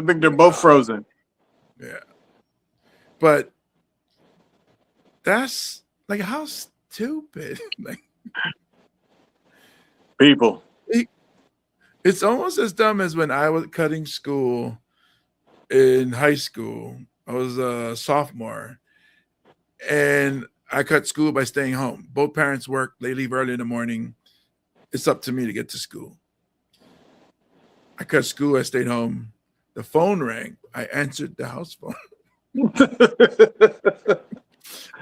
think they're both frozen. yeah. But that's like how stupid. Like People. it's almost as dumb as when I was cutting school in high school. I was a sophomore, and I cut school by staying home. Both parents work. They leave early in the morning. It's up to me to get to school. I cut school. I stayed home. The phone rang. I answered the house phone.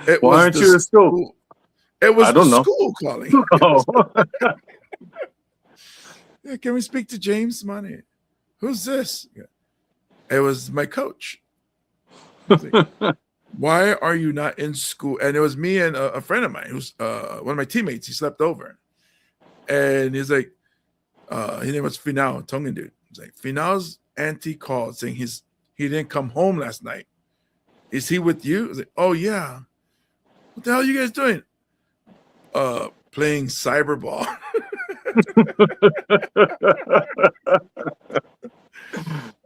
It Why was aren't the you at school? It was I don't the know. school calling. Oh. Yeah, can we speak to James Money? Who's this? Yeah. It was my coach. I was like, why are you not in school? And it was me and a friend of mine who's one of my teammates. He slept over. And he's like, his name was Finau, Tongan dude. He's like, Finau's auntie called saying he didn't come home last night. Is he with you? I was like, oh yeah. What the hell are you guys doing? Playing cyberball.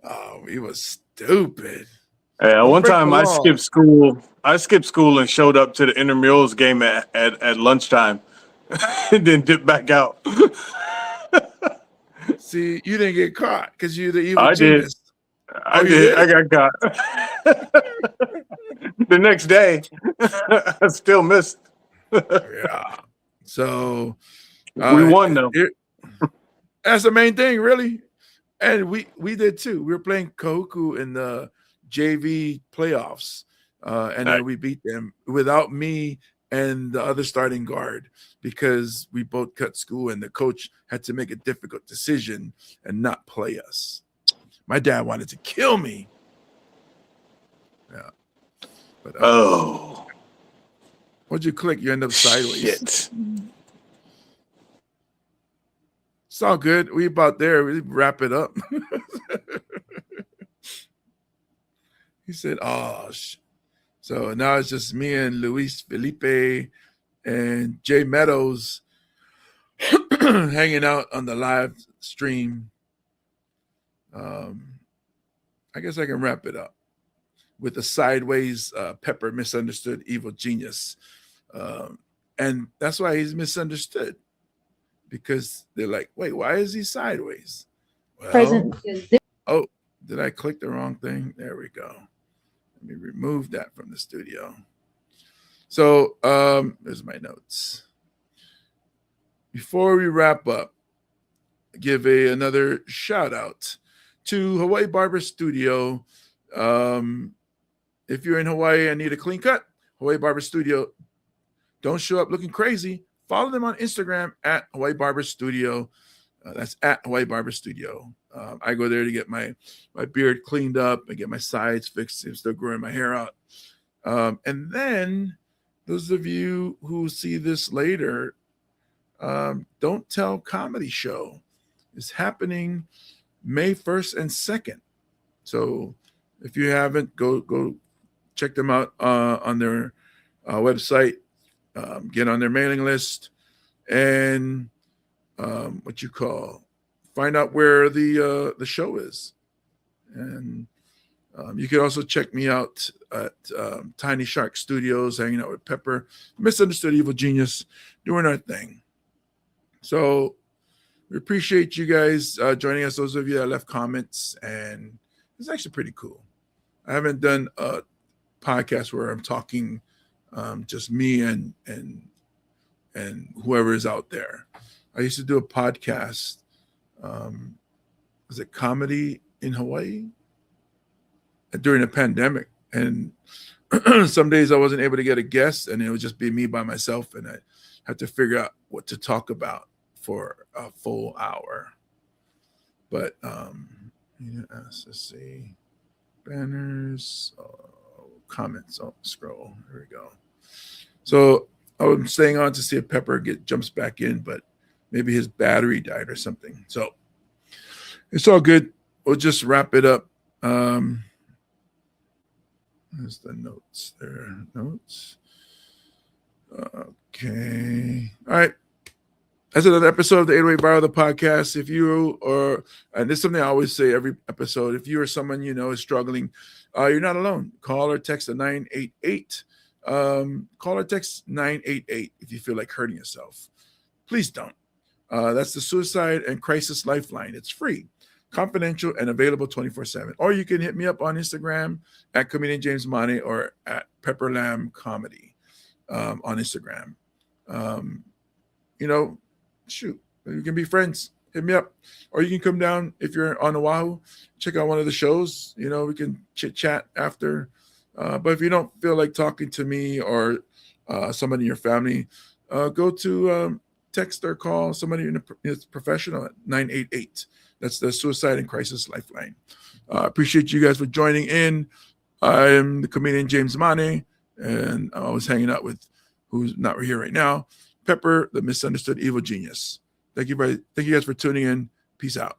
Oh, he was stupid. Yeah, one break time the I law. skipped school. I skipped school and showed up to the intramurals game at lunchtime, and then dipped back out. See, you didn't get caught because you're the evil I did. genius. I Oh, you did. did? I got caught. The next day, I still missed. Yeah. So We won though. That's the main thing, really. And we did too. We were playing Kahuku in the JV playoffs, and then we beat them without me and the other starting guard because we both cut school, and the coach had to make a difficult decision and not play us. My dad wanted to kill me. Yeah. But, what'd you click? You end up sideways. Shit. It's all good. We about there. We wrap it up. He said, "Oh, so now it's just me and Luis Felipe and Jay Meadows hanging out on the live stream." I guess I can wrap it up with the sideways Pepper misunderstood evil genius, and that's why he's misunderstood. Because they're like, wait, why is he sideways? Well, Present. oh, did I click the wrong thing? There we go. Let me remove that from the studio. So there's my notes. Before we wrap up, give another shout out to Hawaii Barber Studio If you're in Hawaii and need a clean cut, Hawaii Barber Studio. Don't show up looking crazy. Follow them on Instagram at Hawaii Barber Studio. That's at Hawaii Barber Studio. I go there to get my beard cleaned up and get my sides fixed. I'm still growing my hair out. And then those of you who see this later, Don't Tell Comedy Show is happening May 1st and 2nd. So if you haven't, go check them out on their website. Get on their mailing list and find out where the show is. And you can also check me out at Tiny Shark Studios, hanging out with Pepper, Misunderstood Evil Genius, doing our thing. So we appreciate you guys joining us, those of you that left comments, and it's actually pretty cool. I haven't done a podcast where I'm talking just me and whoever is out there. I used to do a podcast. Was it Comedy in Hawaii? During the pandemic. And some days I wasn't able to get a guest, and it would just be me by myself, and I had to figure out what to talk about for a full hour. But let's see. Banners, comments. Scroll. There we go. So I'm staying on to see if Pepper jumps back in, but maybe his battery died or something. So it's all good. We'll just wrap it up. There's the notes there. Notes. Okay. All right. That's another episode of the 808 Viral, the podcast. If you and this is something I always say every episode, if you or someone you know is struggling, you're not alone. Call or text 988. Call or text 988 if you feel like hurting yourself. Please don't. That's the Suicide and Crisis Lifeline. It's free, confidential, and available 24/7. Or you can hit me up on Instagram at Comedian James Mane or at Pepper Lamb Comedy on Instagram. Shoot, you can be friends. Hit me up. Or you can come down if you're on Oahu, check out one of the shows. We can chit-chat after. But if you don't feel like talking to me or somebody in your family, go to text or call somebody is professional at 988. That's the Suicide and Crisis Lifeline. Appreciate you guys for joining in. I'm the comedian James Mane, and I was hanging out with who's not here right now, Pepper, the Misunderstood Evil Genius. Thank you guys for tuning in. Peace out.